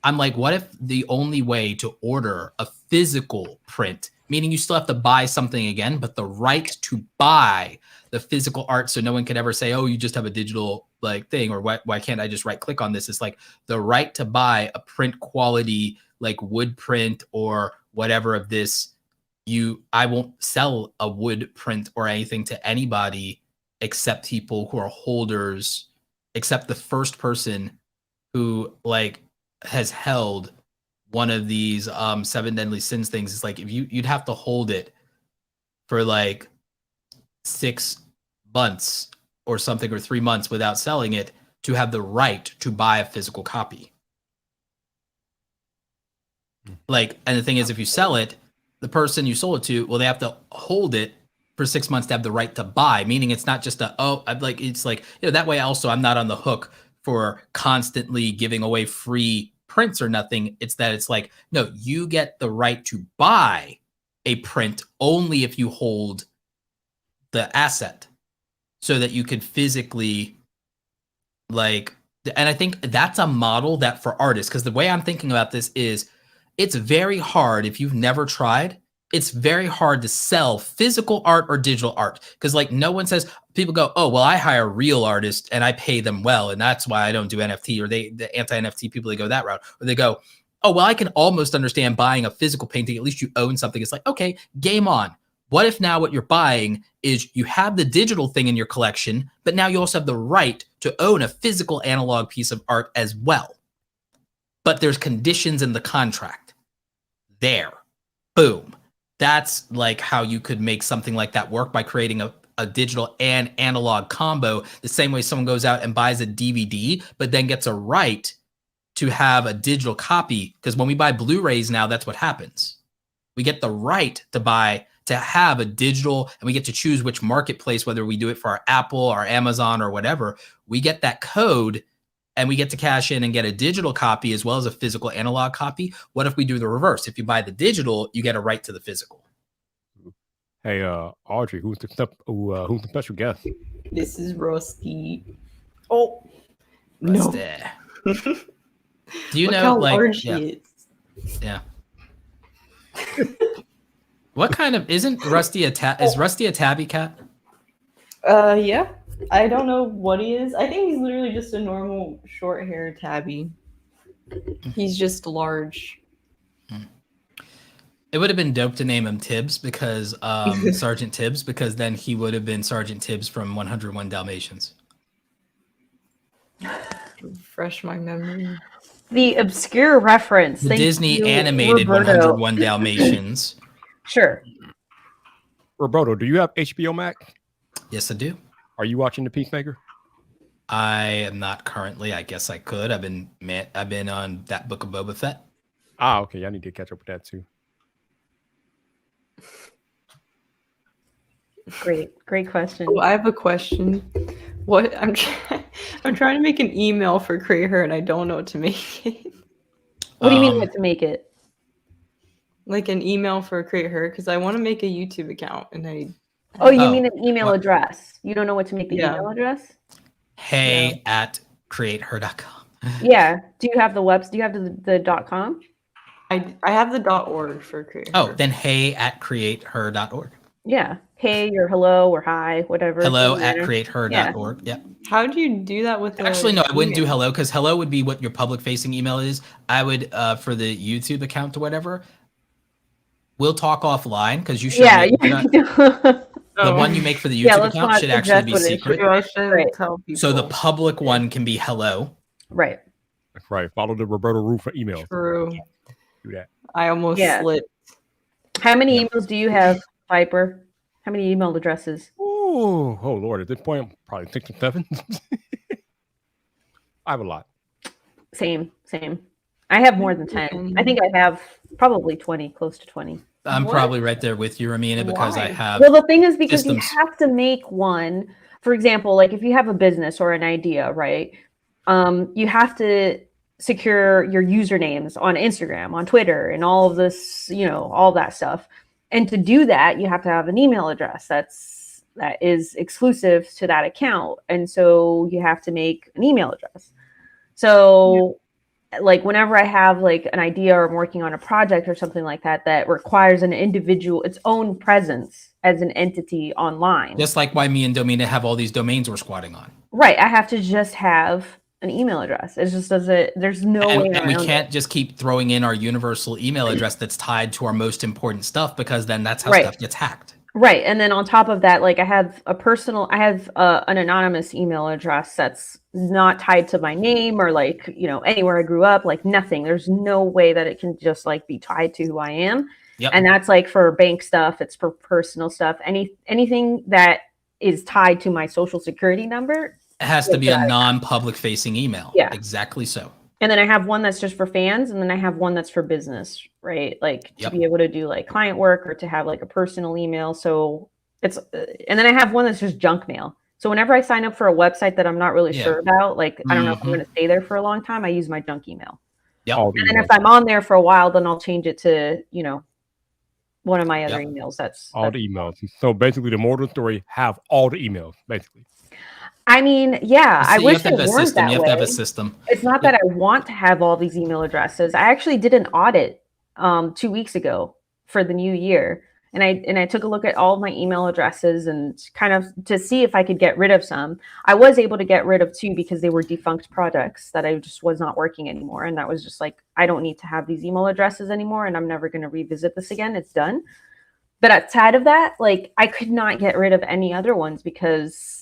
I'm like, what if the only way to order a physical print, meaning you still have to buy something again, but the right to buy the physical art, so no one could ever say, oh, you just have a digital like thing, or why can't I just right click on this? It's like the right to buy a print quality like wood print or whatever of this. I won't sell a wood print or anything to anybody except people who are holders, except the first person who like has held one of these 7 Deadly Sins things. It's like if you'd have to hold it for like 6 months or something, or 3 months without selling it to have the right to buy a physical copy. Like, and the thing is, if you sell it, the person you sold it to, well, they have to hold it for 6 months to have the right to buy, meaning it's not just it's like, you know, that way also I'm not on the hook for constantly giving away free prints or nothing. It's that it's like, no, you get the right to buy a print only if you hold the asset so that you could physically like, and I think that's a model that for artists, because the way I'm thinking about this is it's very hard if you've never tried. It's very hard to sell physical art or digital art because like no one says, people go, oh, well, I hire real artists and I pay them well. And that's why I don't do NFT, or the anti-NFT people, they go that route, or they go, oh, well, I can almost understand buying a physical painting. At least you own something. It's like, okay, game on. What if now what you're buying is you have the digital thing in your collection, but now you also have the right to own a physical analog piece of art as well. But there's conditions in the contract. There. Boom. That's like how you could make something like that work, by creating a digital and analog combo, the same way someone goes out and buys a DVD, but then gets a right to have a digital copy. Because when we buy Blu-rays now, that's what happens. We get the right to have a digital, and we get to choose which marketplace, whether we do it for our Apple or Amazon or whatever. We get that code and we get to cash in and get a digital copy as well as a physical analog copy. What if we do the reverse? If you buy the digital, you get a right to the physical. Hey, Audrey, who's the special guest? This is Rusty. Oh, no. Do you Look know, how like, large she is. Yeah. What kind of, isn't Rusty is Rusty a tabby cat? Yeah. I don't know what he is. I think he's literally just a normal short hair tabby. He's just large. It would have been dope to name him Tibbs, because Sergeant Tibbs, because then he would have been Sergeant Tibbs from 101 Dalmatians. Refresh my memory. The obscure reference. The Thank Disney you, animated Roberto. 101 Dalmatians. Sure. Roberto, do you have HBO Max? Yes, I do. Are you watching The Peacemaker? I am not currently. I guess I could. I've been on that Book of Boba Fett. Ah, okay. I need to catch up with that too. Great question. Oh, I have a question. What I'm trying to make an email for Create Her and I don't know what to make it. What do you mean what to make it? Like an email for Create Her, because I want to make a YouTube account and I. Oh, you mean an email address? You don't know what to make the email address? Hey at createher.com. Yeah. Do you have the webs? Do you have the .com? I have the .org for Create Her. Oh, then hey at createher.org. Yeah. hey or hello or hi, whatever. Hello doesn't at matter. createher.org. Yeah. How do you do that with the Actually, no, I wouldn't do email? hello because hello would be what your public facing email is. I would, for the YouTube account or whatever, we'll talk offline because you should Yeah. make, you're not, The the one you make for the Yeah, YouTube let's account not should actually suggest be what it secret. should I should Right. tell people. So the public one can be hello. Right. That's right. Follow the Roberto Roof email. True. Do that. I almost Yeah. slipped. How many Yeah. emails do you have, Viper? How many email addresses? Oh Lord! At this point, probably 6 or 7. I have a lot. Same. I have more than 10. I think I have probably 20, close to 20. I'm What? probably right there with you, Romina, because I Why? have. Well, the thing is because systems. you have to make one. For example, like if you have a business or an idea, right? You have to secure your usernames on Instagram, on Twitter, and all of this, all that stuff. And to do that, you have to have an email address that is exclusive to that account. And so you have to make an email address. So like whenever I have like an idea or I'm working on a project or something like that, that requires an individual, its own presence as an entity online. Just like why me and Domina have all these domains we're squatting on. Right. I have to just have an email address. It just doesn't, there's no way And we around can't it. just keep throwing in our universal email address that's tied to our most important stuff, because then that's how Right. stuff gets hacked. Right. And then on top of that, like I have an anonymous email address that's not tied to my name or like, anywhere I grew up, like nothing. There's no way that it can just like be tied to who I am. Yep. And that's like for bank stuff. It's for personal stuff. Anything that is tied to my social security number. It has to be a Yeah. non-public facing email. Yeah. Exactly so. And then I have one that's just for fans, and then I have one that's for business, right? Like to Yep. be able to do like client work or to have like a personal email. So it's, and then I have one that's just junk mail. So whenever I sign up for a website that I'm not really Yeah. sure about, like I don't know if I'm Mhm. going to stay there for a long time, I use my junk email. Yep. All the And then emails. if I'm on there for a while, then I'll change it to, one of my other Yep. emails. That's All the emails. So basically, the moral of the story: have all the emails. Basically, I mean, yeah, I So wish you have to it have a weren't system. that You have way. to have a system. It's not that I want to have all these email addresses. I actually did an audit 2 weeks ago for the new year. And I took a look at all of my email addresses and kind of to see if I could get rid of some. I was able to get rid of 2 because they were defunct projects that I just was not working anymore. And that was just like, I don't need to have these email addresses anymore. And I'm never going to revisit this again. It's done. But outside of that, like I could not get rid of any other ones because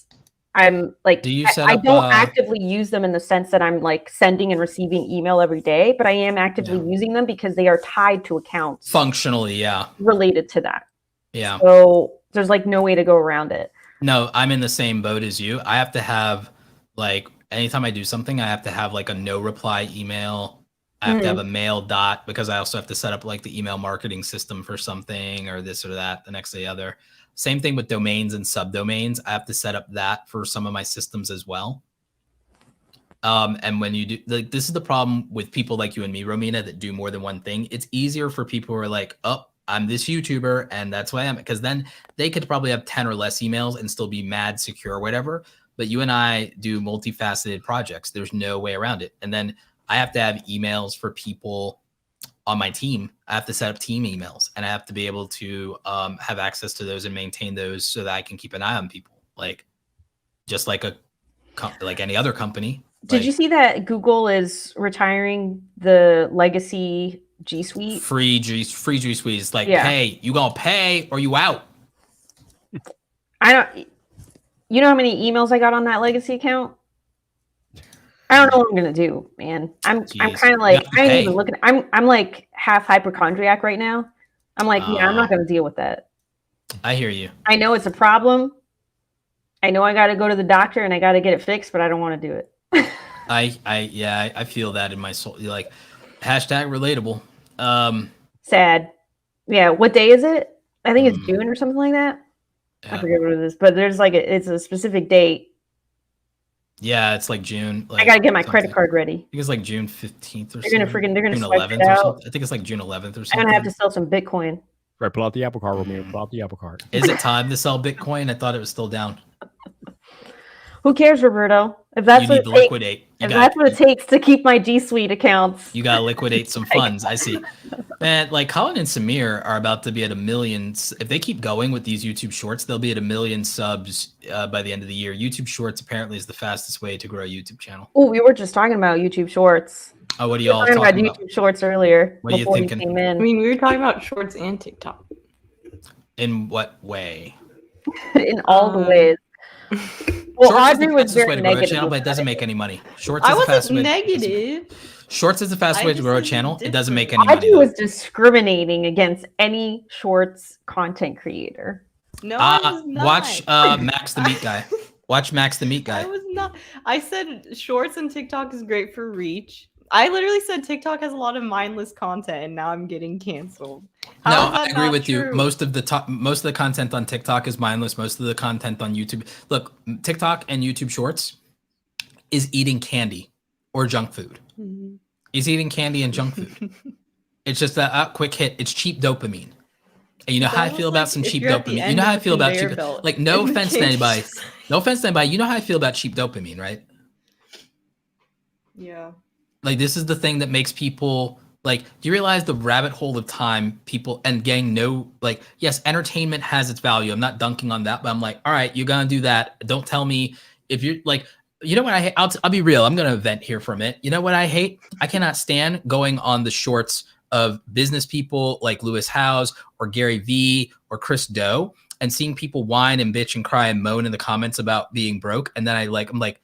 I'm like, Do you I set up, don't actively use them in the sense that I'm like sending and receiving email every day, but I am actively using them because they are tied to accounts Functionally, yeah. related to that. Yeah. So there's like no way to go around it. No, I'm in the same boat as you. I have to have like anytime I do something, I have to have like a no reply email. I have to have a mail dot because I also have to set up like the email marketing system for something or this or that, the next day other. Same thing with domains and subdomains. I have to set up that for some of my systems as well. And when you do, like, this is the problem with people like you and me, Romina, that do more than one thing. It's easier for people who are like, oh, I'm this YouTuber and that's why I am, because then they could probably have 10 or less emails and still be mad secure or whatever. But you and I do multifaceted projects. There's no way around it. And then I have to have emails for people on my team. I have to set up team emails and I have to be able to have access to those and maintain those so that I can keep an eye on people, like just like like any other company. Did you see that Google is retiring the legacy G Suite? Free G Suite is like, Yeah. hey, you gonna pay or you out? You know how many emails I got on that legacy account? I don't know what I'm gonna do, man. I'm kind of like, I ain't even looking. I'm like half hypochondriac right now. I'm like, yeah, I'm not gonna deal with that. I hear you. I know it's a problem. I know I got to go to the doctor and I got to get it fixed, but I don't want to do it. I feel that in my soul. You're like, hashtag relatable. Sad. Yeah. What day is it? I think it's June or something like that. Yeah. I forget what it is, but there's like it's a specific date. Yeah, it's like June. Like I gotta get my something. credit card ready. I think it's like June 15th or They're something. gonna June swipe 11th it or out. something. I think it's like June 11th or I'm something. gonna have to sell some Bitcoin. right? Pull out the Apple Card, Romeo. Pull out the Apple Card. Is it time to sell Bitcoin? I thought it was still down. Who cares, Roberto? If that's You what need it to takes, liquidate. if that's what it takes to keep my G Suite accounts. You gotta liquidate some funds. I see. Man, like Colin and Samir are about to be at 1 million. If they keep going with these YouTube Shorts, they'll be at 1 million subs by the end of the year. YouTube Shorts apparently is the fastest way to grow a YouTube channel. Oh, we were just talking about YouTube Shorts. Oh, what are We were y'all talking about talking about? YouTube Shorts earlier What are you before you thinking? came I in. mean, we were talking about Shorts and TikTok. In what way? In all the ways. Well, Shorts is Audrey the was fastest way very to grow a negative. channel, but it doesn't about make any money. Shorts is I the fastest wasn't way. negative. Shorts is the fastest I way to just grow a said channel. It doesn't make different. any money. Audrey Though. was discriminating against any Shorts content creator. No, I was not. Watch Max the Meat Guy. Watch Max the Meat Guy. I was not. I said Shorts and TikTok is great for reach. I literally said TikTok has a lot of mindless content, and now I'm getting canceled. How No, is that I agree not with you. true? Most of the content on TikTok is mindless. Most of the content on YouTube. Look, TikTok and YouTube Shorts is eating candy or junk food. Mhm. He's eating candy and junk food. It's just a quick hit. It's cheap dopamine. And you know It's how I almost feel about like some if cheap you're at the dopamine. You end know how of I the feel about conveyor cheap. belt Like, no and the offense to cake anybody. just- No offense to anybody. You know how I feel about cheap dopamine, right? Yeah. Like, this is the thing that makes people like, do you realize the rabbit hole of time people and gang know, like, yes, entertainment has its value. I'm not dunking on that, but I'm like, all right, you're gonna do that. Don't tell me if you're like, you know what I hate? I'll be real. I'm gonna vent here for a minute. You know what I hate? I cannot stand going on the shorts of business people like Lewis Howes or Gary Vee or Chris Doe and seeing people whine and bitch and cry and moan in the comments about being broke. And then I'm like,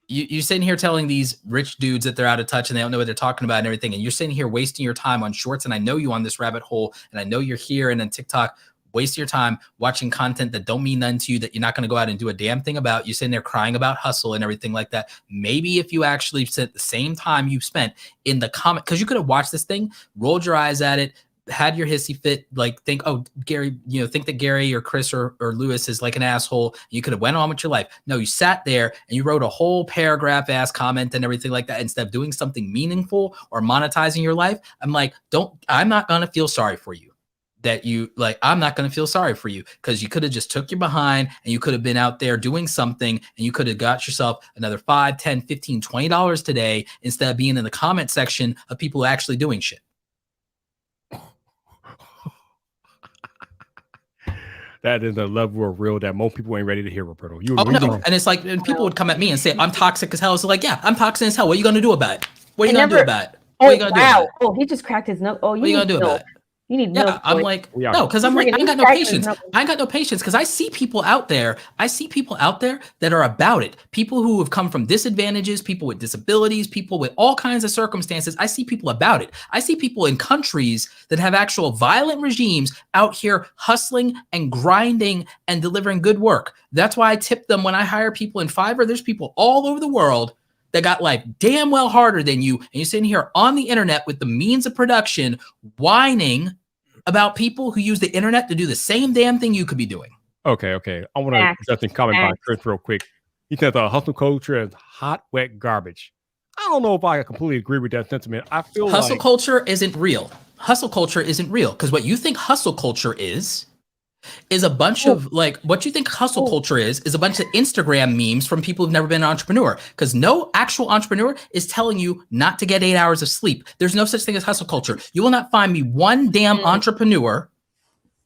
you're sitting here telling these rich dudes that they're out of touch and they don't know what they're talking about and everything. And you're sitting here wasting your time on shorts. And I know you on this rabbit hole and I know you're here and on TikTok, waste your time watching content that don't mean nothing to you, that you're not going to go out and do a damn thing about. You're sitting there crying about hustle and everything like that. Maybe if you actually spent the same time you spent in the comment, because you could have watched this thing, rolled your eyes at it, had your hissy fit, like think, oh, Gary, think that Gary or Chris or Lewis is like an asshole. You could have went on with your life. No, you sat there and you wrote a whole paragraph ass comment and everything like that instead of doing something meaningful or monetizing your life. I'm like, I'm not going to feel sorry for you. I'm not going to feel sorry for you because you could have just took your behind and you could have been out there doing something and you could have got yourself another $5, $10, $15, $20 today instead of being in the comment section of people actually doing shit. That is a level of real that most people ain't ready to hear, Roberto. And it's like, and people would come at me and say, I'm toxic as hell. So like, yeah, I'm toxic as hell. What are you going to do about it? What are you going to do about it? What are you going to do about it? Oh, he just cracked his nose. Oh, what are you going to do about it? You need milk. I'm like, no, because I'm like, I ain't got no patience. I ain't got no patience because I see people out there. I see people out there that are about it. People who have come from disadvantages, people with disabilities, people with all kinds of circumstances. I see people about it. I see people in countries that have actual violent regimes out here hustling and grinding and delivering good work. That's why I tip them when I hire people in Fiverr. There's people all over the world that got life damn well harder than you, and you're sitting here on the internet with the means of production whining about people who use the internet to do the same damn thing you could be doing. Okay. I want to just comment by Chris real quick. He said the hustle culture is hot, wet garbage. I don't know if I completely agree with that sentiment. I feel hustle culture isn't real. Hustle culture isn't real because what you think hustle culture is a bunch of like what you think hustle culture is a bunch of Instagram memes from people who've never been an entrepreneur, because no actual entrepreneur is telling you not to get 8 hours of sleep. There's no such thing as hustle culture. You will not find me one damn entrepreneur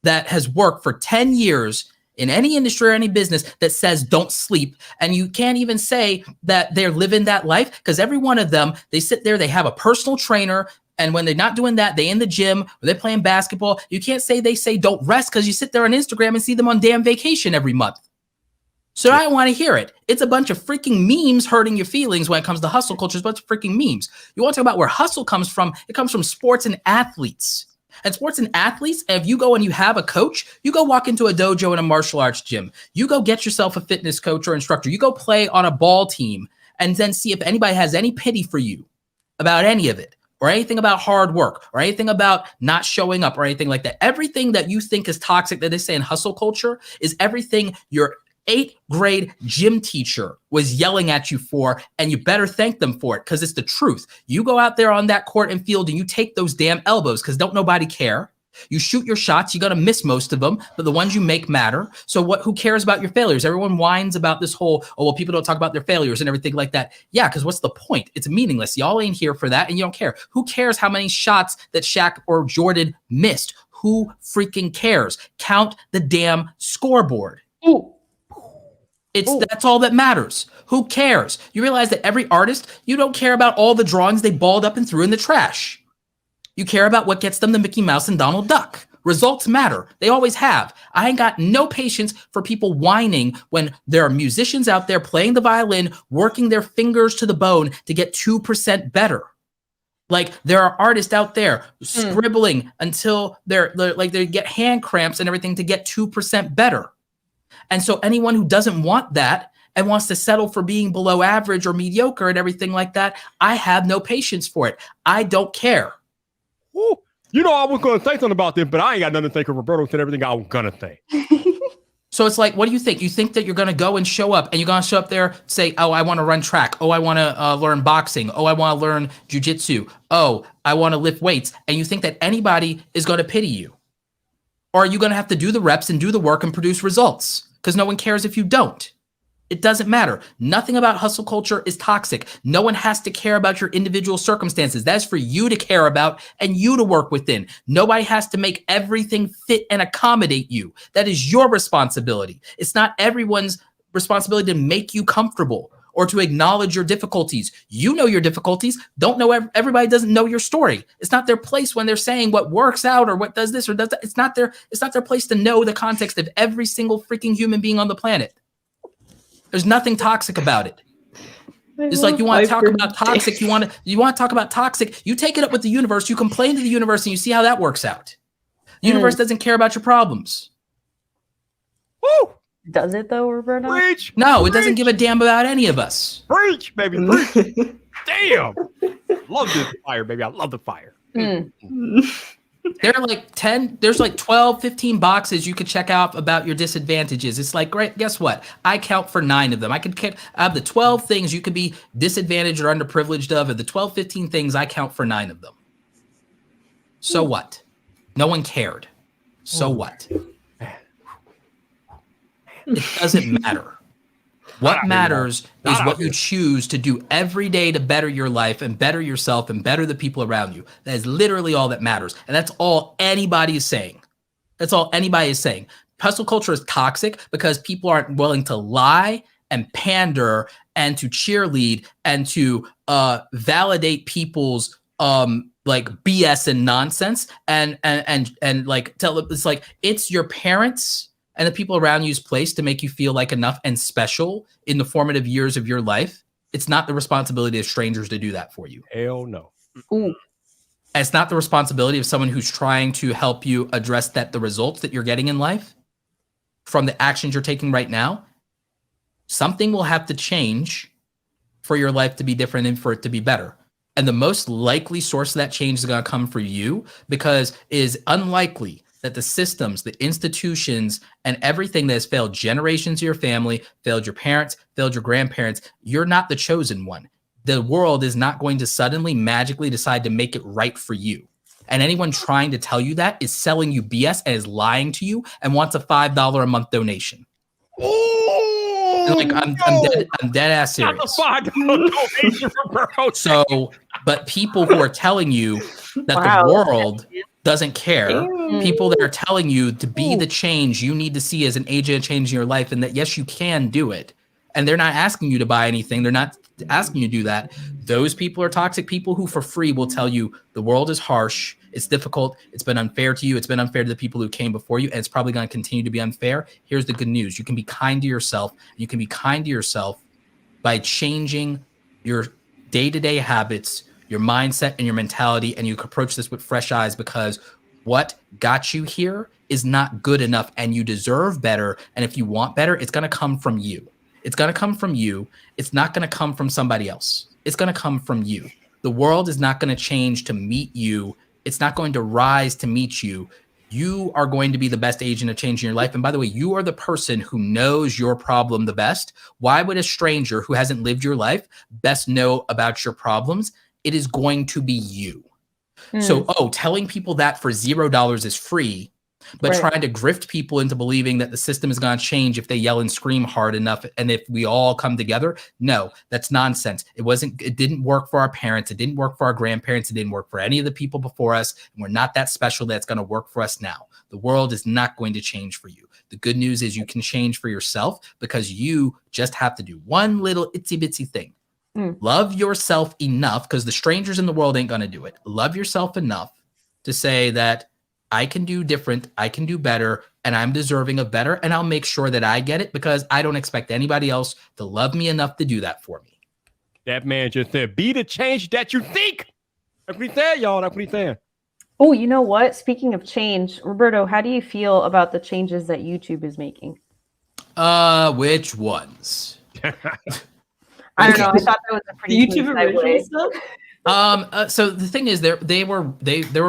that has worked for 10 years in any industry or any business that says don't sleep. And you can't even say that they're living that life because every one of them, they sit there, they have a personal trainer. And when they're not doing that, they in the gym or they're playing basketball. You can't say they say don't rest because you sit there on Instagram and see them on damn vacation every month. So I don't want to hear it. It's a bunch of freaking memes hurting your feelings when it comes to hustle culture. It's a bunch of freaking memes. You want to talk about where hustle comes from? It comes from sports and athletes. And sports and athletes, if you go and you have a coach, you go walk into a dojo in a martial arts gym. You go get yourself a fitness coach or instructor. You go play on a ball team and then see if anybody has any pity for you about any of it. Or anything about hard work, or anything about not showing up, or anything like that. Everything that you think is toxic that they say in hustle culture is everything your 8th grade gym teacher was yelling at you for, and you better thank them for it because it's the truth. You go out there on that court and field and you take those damn elbows because don't nobody care. You shoot your shots, you're going to miss most of them, but the ones you make matter. So who cares about your failures? Everyone whines about this whole, oh, well, people don't talk about their failures and everything like that. Yeah, because what's the point? It's meaningless. Y'all ain't here for that, and you don't care. Who cares how many shots that Shaq or Jordan missed? Who freaking cares? Count the damn scoreboard. Ooh. That's all that matters. Who cares? You realize that every artist, you don't care about all the drawings they balled up and threw in the trash. You care about what gets them the Mickey Mouse and Donald Duck. Results matter. They always have. I ain't got no patience for people whining when there are musicians out there playing the violin, working their fingers to the bone to get 2% better. Like there are artists out there scribbling until they're like they get hand cramps and everything to get 2% better. And so anyone who doesn't want that and wants to settle for being below average or mediocre and everything like that, I have no patience for it. I don't care. Ooh, you know, I was going to say something about this, but I ain't got nothing to think of. Roberto said everything I was going to say. So it's like, what do you think? You think that you're going to go and show up and you're going to show up there, say, oh, I want to run track. Oh, I want to learn boxing. Oh, I want to learn jujitsu. Oh, I want to lift weights. And you think that anybody is going to pity you? Or are you going to have to do the reps and do the work and produce results? Because no one cares if you don't. It doesn't matter. Nothing about hustle culture is toxic. No one has to care about your individual circumstances. That's for you to care about and you to work within. Nobody has to make everything fit and accommodate you. That is your responsibility. It's not everyone's responsibility to make you comfortable or to acknowledge your difficulties. You know your difficulties. Don't know everybody doesn't know your story. It's not their place when they're saying what works out or what does this or does that. It's not their place to know the context of every single freaking human being on the planet. There's nothing toxic about it. It's like you want to talk about toxic. You want to talk about toxic. You take it up with the universe. You complain to the universe and you see how that works out. The universe doesn't care about your problems. Woo! Does it though, Roberto? Preach! No, Preach! it doesn't give a damn about any of us. Preach, baby, preach! Damn! Love this fire, baby. I love the fire. There are like 10, there's like 12, 15 boxes you could check out about your disadvantages. It's like, great, guess what? I count for 9 of them. I have the 12 things you could be disadvantaged or underprivileged of, and the 12, 15 things, I count for 9 of them. So what? No one cared. So what? It doesn't matter. What matters is what you choose to do every day to better your life and better yourself and better the people around you. That is literally all that matters. And that's all anybody is saying. That's all anybody is saying. Hustle culture is toxic because people aren't willing to lie and pander and to cheerlead and to validate people's like BS and nonsense and like tell it's like it's your parents and the people around you's place to make you feel like enough and special in the formative years of your life. It's not the responsibility of strangers to do that for you. Hell no. Ooh. And it's not the responsibility of someone who's trying to help you address the results that you're getting in life from the actions you're taking right now. Something will have to change for your life to be different and for it to be better. And the most likely source of that change is going to come for you because it is unlikely that the systems, the institutions, and everything that has failed generations of your family, failed your parents, failed your grandparents, you're not the chosen one. The world is not going to suddenly magically decide to make it right for you. And anyone trying to tell you that is selling you BS and is lying to you and wants a $5 a month donation. Oh, like I'm dead ass serious. Not the $5 donation for Burrow. So, but people who are telling you that the world doesn't care, people that are telling you to be the change you need to see as an agent of change in your life, and that yes, you can do it, and they're not asking you to buy anything, they're not asking you to do that. Those people are toxic people who for free will tell you the world is harsh, it's difficult, it's been unfair to you, it's been unfair to the people who came before you, and it's probably going to continue to be unfair. Here's the good news: you can be kind to yourself. You can be kind to yourself by changing your day-to-day habits, your mindset and your mentality, and you approach this with fresh eyes, because what got you here is not good enough and you deserve better. And if you want better, it's going to come from you. It's going to come from you. It's not going to come from somebody else. It's going to come from you. The world is not going to change to meet you. It's not going to rise to meet you. You are going to be the best agent of change in your life. And by the way, you are the person who knows your problem the best. Why would a stranger who hasn't lived your life best know about your problems? It is going to be you. So, telling people that for $0 is free, but trying to grift people into believing that the system is going to change if they yell and scream hard enough and if we all come together. No, that's nonsense. It didn't work for our parents. It didn't work for our grandparents. It didn't work for any of the people before us. And we're not that special that it's going to work for us now. The world is not going to change for you. The good news is you can change for yourself because you just have to do one little itsy bitsy thing. Love yourself enough, because the strangers in the world ain't going to do it. Love yourself enough to say that I can do different, I can do better, and I'm deserving of better, and I'll make sure that I get it because I don't expect anybody else to love me enough to do that for me. That man just said, be the change that you think. That's what he said, y'all. That's what he said. Oh, you know what? Speaking of change, Roberto, how do you feel about the changes that YouTube is making? Which ones? I don't know. I thought that was a pretty YouTube original stuff. So the thing is, they were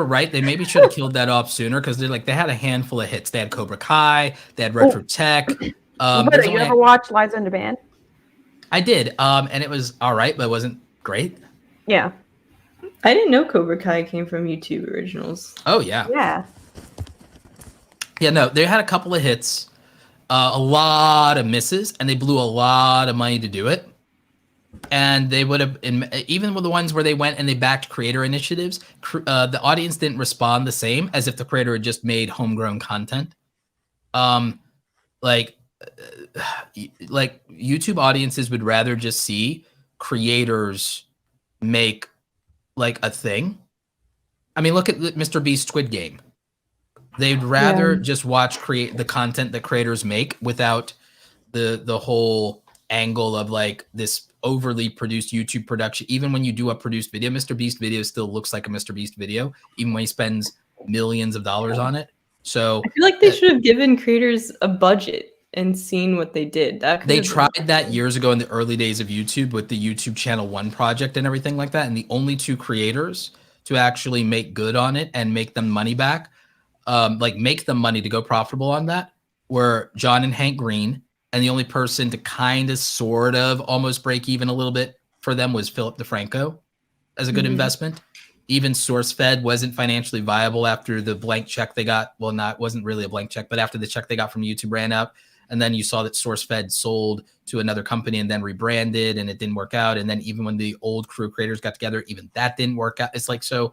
right. They maybe should have killed that off sooner because they had a handful of hits. They had Cobra Kai, they had Retro Tech. Roberto, you ever watch Lives on Demand? I did, and it was all right, but it wasn't great. Yeah. I didn't know Cobra Kai came from YouTube originals. Oh yeah. Yeah. No, they had a couple of hits, a lot of misses, and they blew a lot of money to do it. And they would have, even with the ones where they went and they backed creator initiatives, the audience didn't respond the same as if the creator had just made homegrown content. Like YouTube audiences would rather just see creators make like a thing. I mean, look at Mr. Beast Squid Game. They'd rather just watch the content that creators make without the whole angle of like this overly produced YouTube production. Even when you do a produced video, Mr. Beast video still looks like a Mr. Beast video, even when he spends millions of dollars on it. So I feel like they should have given creators a budget and seen what they did. They tried that years ago in the early days of YouTube with the YouTube Channel 1 project and everything like that. And the only two creators to actually make good on it and make them money back, like make them money to go profitable on that, were John and Hank Green. And the only person to kind of sort of almost break even a little bit for them was Philip DeFranco as a good investment. Even SourceFed wasn't financially viable after the blank check they got. Well, it wasn't really a blank check, but after the check they got from YouTube ran out. And then you saw that SourceFed sold to another company and then rebranded and it didn't work out. And then even when the old crew creators got together, even that didn't work out. It's like, so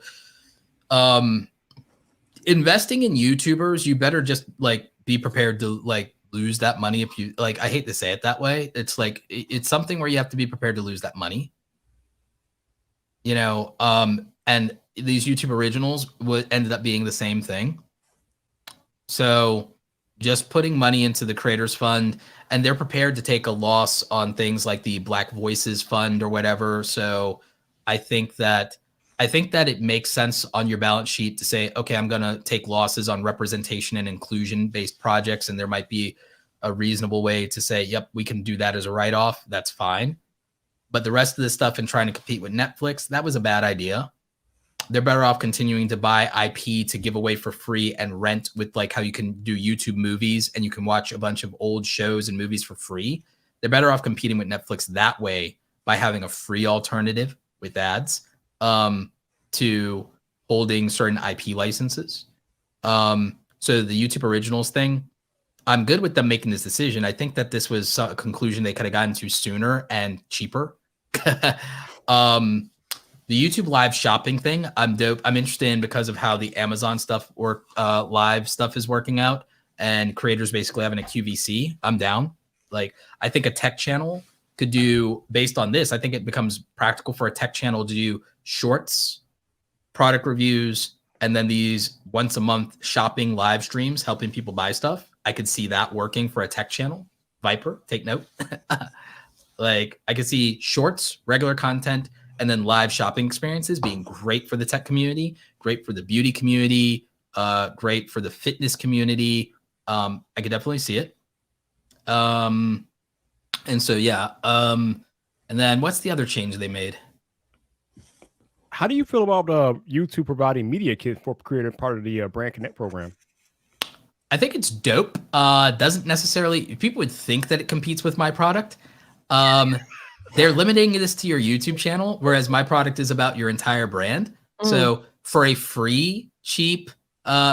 investing in YouTubers, you better just like be prepared to like lose that money. If you like, I hate to say it that way. It's like, it's something where you have to be prepared to lose that money, you know? And these YouTube originals ended up being the same thing. So just putting money into the creators fund, and they're prepared to take a loss on things like the Black Voices Fund or whatever. So I think that it makes sense on your balance sheet to say, okay, I'm going to take losses on representation and inclusion based projects. And there might be a reasonable way to say, yep, we can do that as a write-off. That's fine. But the rest of this stuff and trying to compete with Netflix, that was a bad idea. They're better off continuing to buy IP to give away for free and rent, with like how you can do YouTube movies and you can watch a bunch of old shows and movies for free. They're better off competing with Netflix that way by having a free alternative with ads to holding certain IP licenses. So the YouTube Originals thing, I'm good with them making this decision. I think that this was a conclusion they could have gotten to sooner and cheaper. The YouTube live shopping thing, I'm interested in because of how the Amazon stuff or live stuff is working out, and creators basically having a QVC. I'm down. Like, I think a tech channel could do, based on this, I think it becomes practical for a tech channel to do shorts, product reviews, and then these once a month shopping live streams helping people buy stuff. I could see that working for a tech channel. Viper, take note. Like, I could see shorts, regular content, and then live shopping experiences being great for the tech community, great for the beauty community, great for the fitness community. I could definitely see it. And so, yeah. And then what's the other change they made? How do you feel about YouTube providing media kits for creator part of the Brand Connect program? I think it's dope. Doesn't necessarily, people would think that it competes with my product. They're limiting this to your YouTube channel, whereas my product is about your entire brand. So for a free, cheap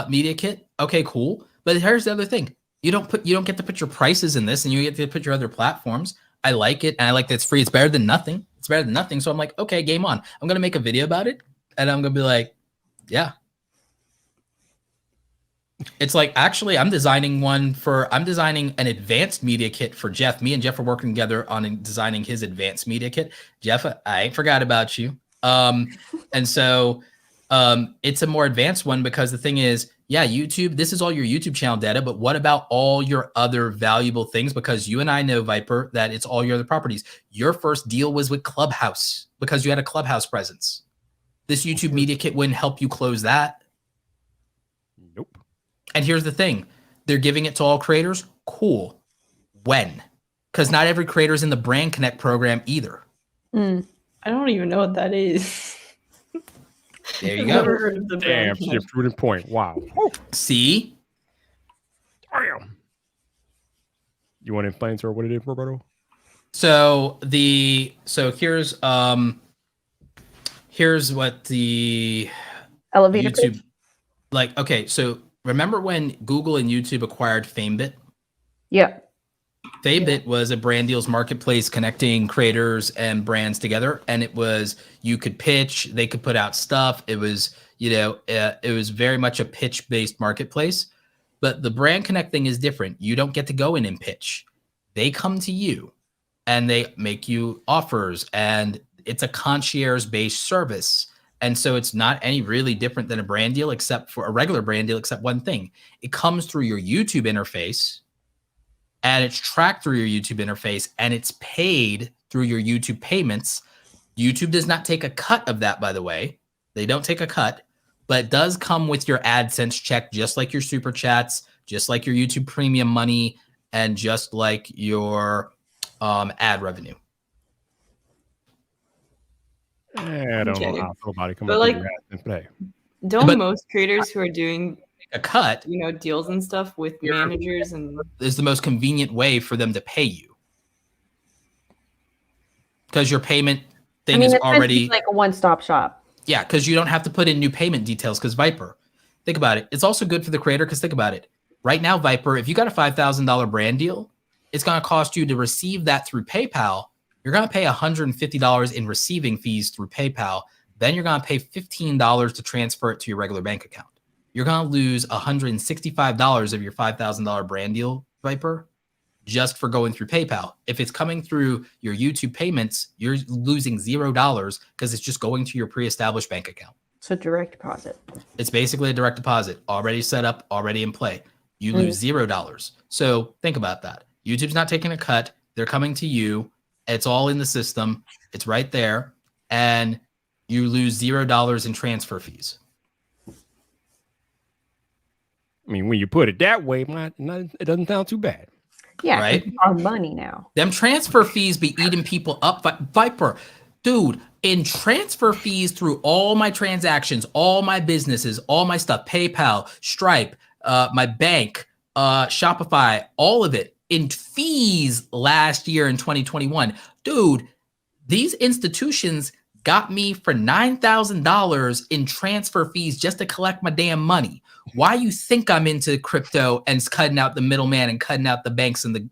media kit, okay, cool. But here's the other thing. You don't get to put your prices in this, and you get to put your other platforms. I like it, and I like that it's free. It's better than nothing. It's better than nothing. So I'm like, okay, game on. I'm gonna make a video about it, and I'm gonna be like, yeah. It's like, actually, I'm designing an advanced media kit for Jeff. Me and Jeff are working together on designing his advanced media kit. Jeff, I ain't forgot about you. And so it's a more advanced one, because the thing is, yeah, YouTube, this is all your YouTube channel data, but what about all your other valuable things? Because you and I know, Viper, that it's all your other properties. Your first deal was with Clubhouse because you had a Clubhouse presence. This YouTube media kit wouldn't help you close that. Nope. And here's the thing. They're giving it to all creators. Cool. When? Because not every creator is in the Brand Connect program either. I don't even know what that is. There you I've go. never heard of the Damn, brand shit, Connect. prudent point. Wow. See? Damn. You want to explain to her what it is, Roberto? So here's what the Elevator YouTube pitch? like. Okay, so remember when Google and YouTube acquired FameBit? Yeah. FameBit was a brand deals marketplace connecting creators and brands together, and it was, you could pitch, they could put out stuff. It was, it was very much a pitch based marketplace. But the Brand Connect thing is different. You don't get to go in and pitch. They come to you and they make you offers, and it's a concierge based service. And so it's not any really different than a brand deal, except for a regular brand deal, except one thing. It comes through your YouTube interface, and it's tracked through your YouTube interface, and it's paid through your YouTube payments. YouTube does not take a cut of that, by the way. They don't take a cut, but it does come with your AdSense check, just like your super chats, just like your YouTube premium money, and just like your ad revenue. I don't know Okay. how I feel about it. Come But, up like, with your ass today. Don't But- most creators who are doing, A cut deals and stuff with managers and is the most convenient way for them to pay you, because your payment thing is it's meant to be already like a one-stop shop. Yeah, because you don't have to put in new payment details. Because Viper, think about it. It's also good for the creator, because think about it. Right now, Viper, if you got a $5,000 brand deal, it's going to cost you to receive that through PayPal. You're going to pay $150 in receiving fees through PayPal. Then you're going to pay $15 to transfer it to your regular bank account. You're going to lose $165 of your $5,000 brand deal, Viper, just for going through PayPal. If it's coming through your YouTube payments, you're losing $0 because it's just going to your pre-established bank account. So direct deposit. It's basically a direct deposit, already set up, already in play. You lose $0. So think about that. YouTube's not taking a cut. They're coming to you. It's all in the system. It's right there. And you lose $0 in transfer fees. I mean, when you put it that way, it doesn't sound too bad. Yeah, Right. it's our money now. Them transfer fees be eating people up. Viper, dude, in transfer fees through all my transactions, all my businesses, all my stuff, PayPal, Stripe, my bank, Shopify, all of it in fees last year in 2021. Dude, these institutions got me for $9,000 in transfer fees just to collect my damn money. Why you think I'm into crypto and cutting out the middleman and cutting out the banks and the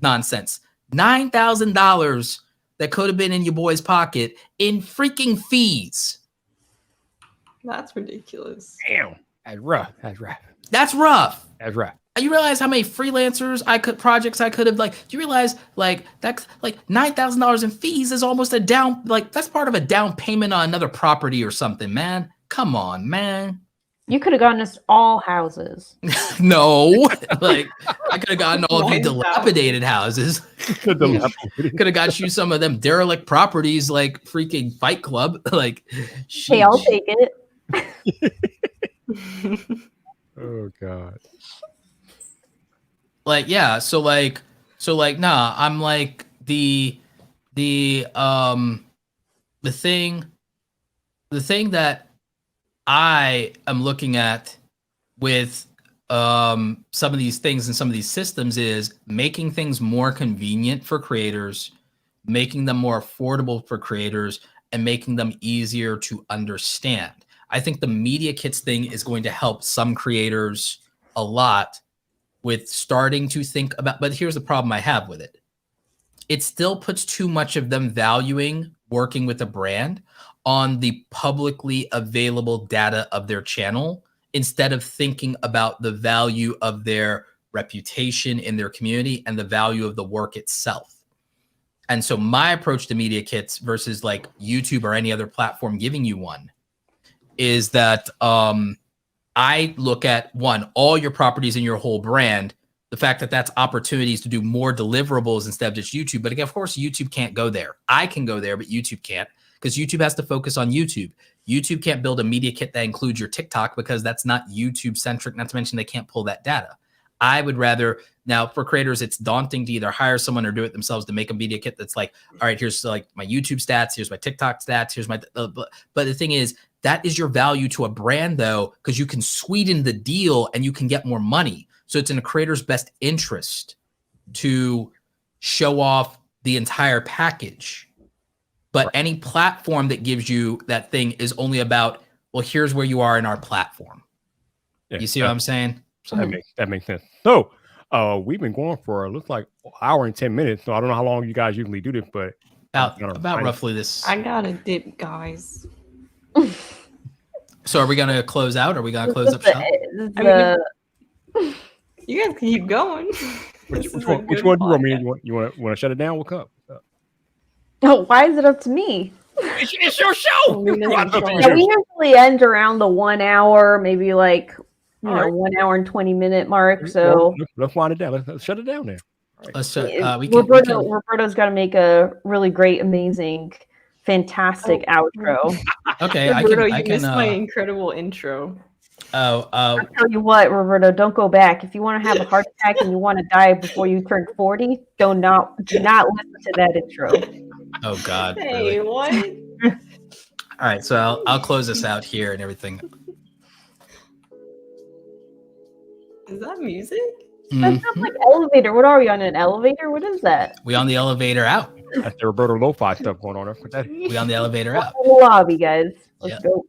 nonsense? $9,000 that could have been in your boy's pocket in freaking fees. that's ridiculous. Damn, that's rough. That's rough. That's rough. That's rough. You realize how many freelancers projects I could have do you realize that's $9,000 in fees is almost a down, that's part of a down payment on another property or something, man. Come on, man. You could have gotten us all houses. No, I could have gotten all of you 9,000. dilapidated houses. Could have got you some of them derelict properties like freaking Fight Club. Hey, I'll sheesh. take it. Oh God. Yeah, nah, I'm the thing that I am looking at with some of these things and some of these systems is making things more convenient for creators, making them more affordable for creators, and making them easier to understand. I think the media kits thing is going to help some creators a lot with starting to think about, but here's the problem I have with it. It still puts too much of them valuing working with a brand on the publicly available data of their channel instead of thinking about the value of their reputation in their community and the value of the work itself. And so my approach to media kits versus like YouTube or any other platform giving you one is that I look at one, all your properties in your whole brand, the fact that that's opportunities to do more deliverables instead of just YouTube. But again, of course, YouTube can't go there. I can go there, but YouTube can't because YouTube has to focus on YouTube. YouTube can't build a media kit that includes your TikTok because that's not YouTube centric. Not to mention they can't pull that data. I would rather, now for creators, it's daunting to either hire someone or do it themselves to make a media kit that's like, all right, here's like my YouTube stats, here's my TikTok stats, here's my, but the thing is, that is your value to a brand though, because you can sweeten the deal and you can get more money. So it's in a creator's best interest to show off the entire package. But any platform that gives you that thing is only about, well, here's where you are in our platform. Yeah, you see what I'm saying? So that makes sense. So we've been going for looks like an hour and 10 minutes. So I don't know how long you guys usually do this, but about roughly this. I got a dip, guys. So are we gonna close out? Or are we gonna close up shop? You guys can keep going. Which one do you want me? You want to shut it down? What up? Oh, why is it up to me? It's your show. Yeah, we usually end around the 1 hour, maybe like 1 hour and 20 minute mark. So let's wind it down. Let's shut it down there. Right. Let's Roberto's got to make a really great, amazing, fantastic outro. Okay, Roberto, you missed my incredible intro. I'll tell you what, Roberto, don't go back. If you want to have a heart attack and you want to die before you turn 40, do not listen to that intro. Oh God! Hey, really? what? All right, so I'll close this out here and everything. Is that music? That sounds like elevator. What are we on, an elevator? What is that? We on the elevator out. That's the Roberto Lo-Fi stuff going on there. We on the elevator out. Lobby, guys. Let's go.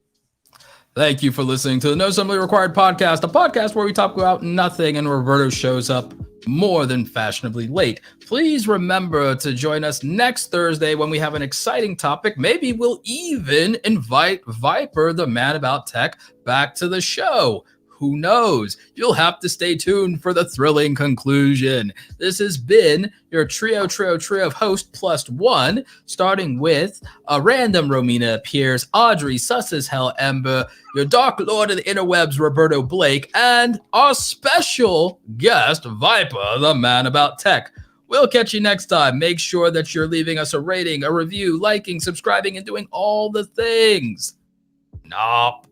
Thank you for listening to the No Assembly Required podcast, a podcast where we talk about nothing and Roberto shows up more than fashionably late. Please remember to join us next Thursday when we have an exciting topic. Maybe we'll even invite Viper, the man about tech, back to the show. Who knows? You'll have to stay tuned for the thrilling conclusion. This has been your trio of host plus one, starting with a random Romina appears, Audrey sus as hell Ember, your dark lord of the interwebs Roberto Blake, and our special guest Viper, the man about tech. We'll catch you next time. Make sure that you're leaving us a rating, a review, liking, subscribing, and doing all the things. Nope.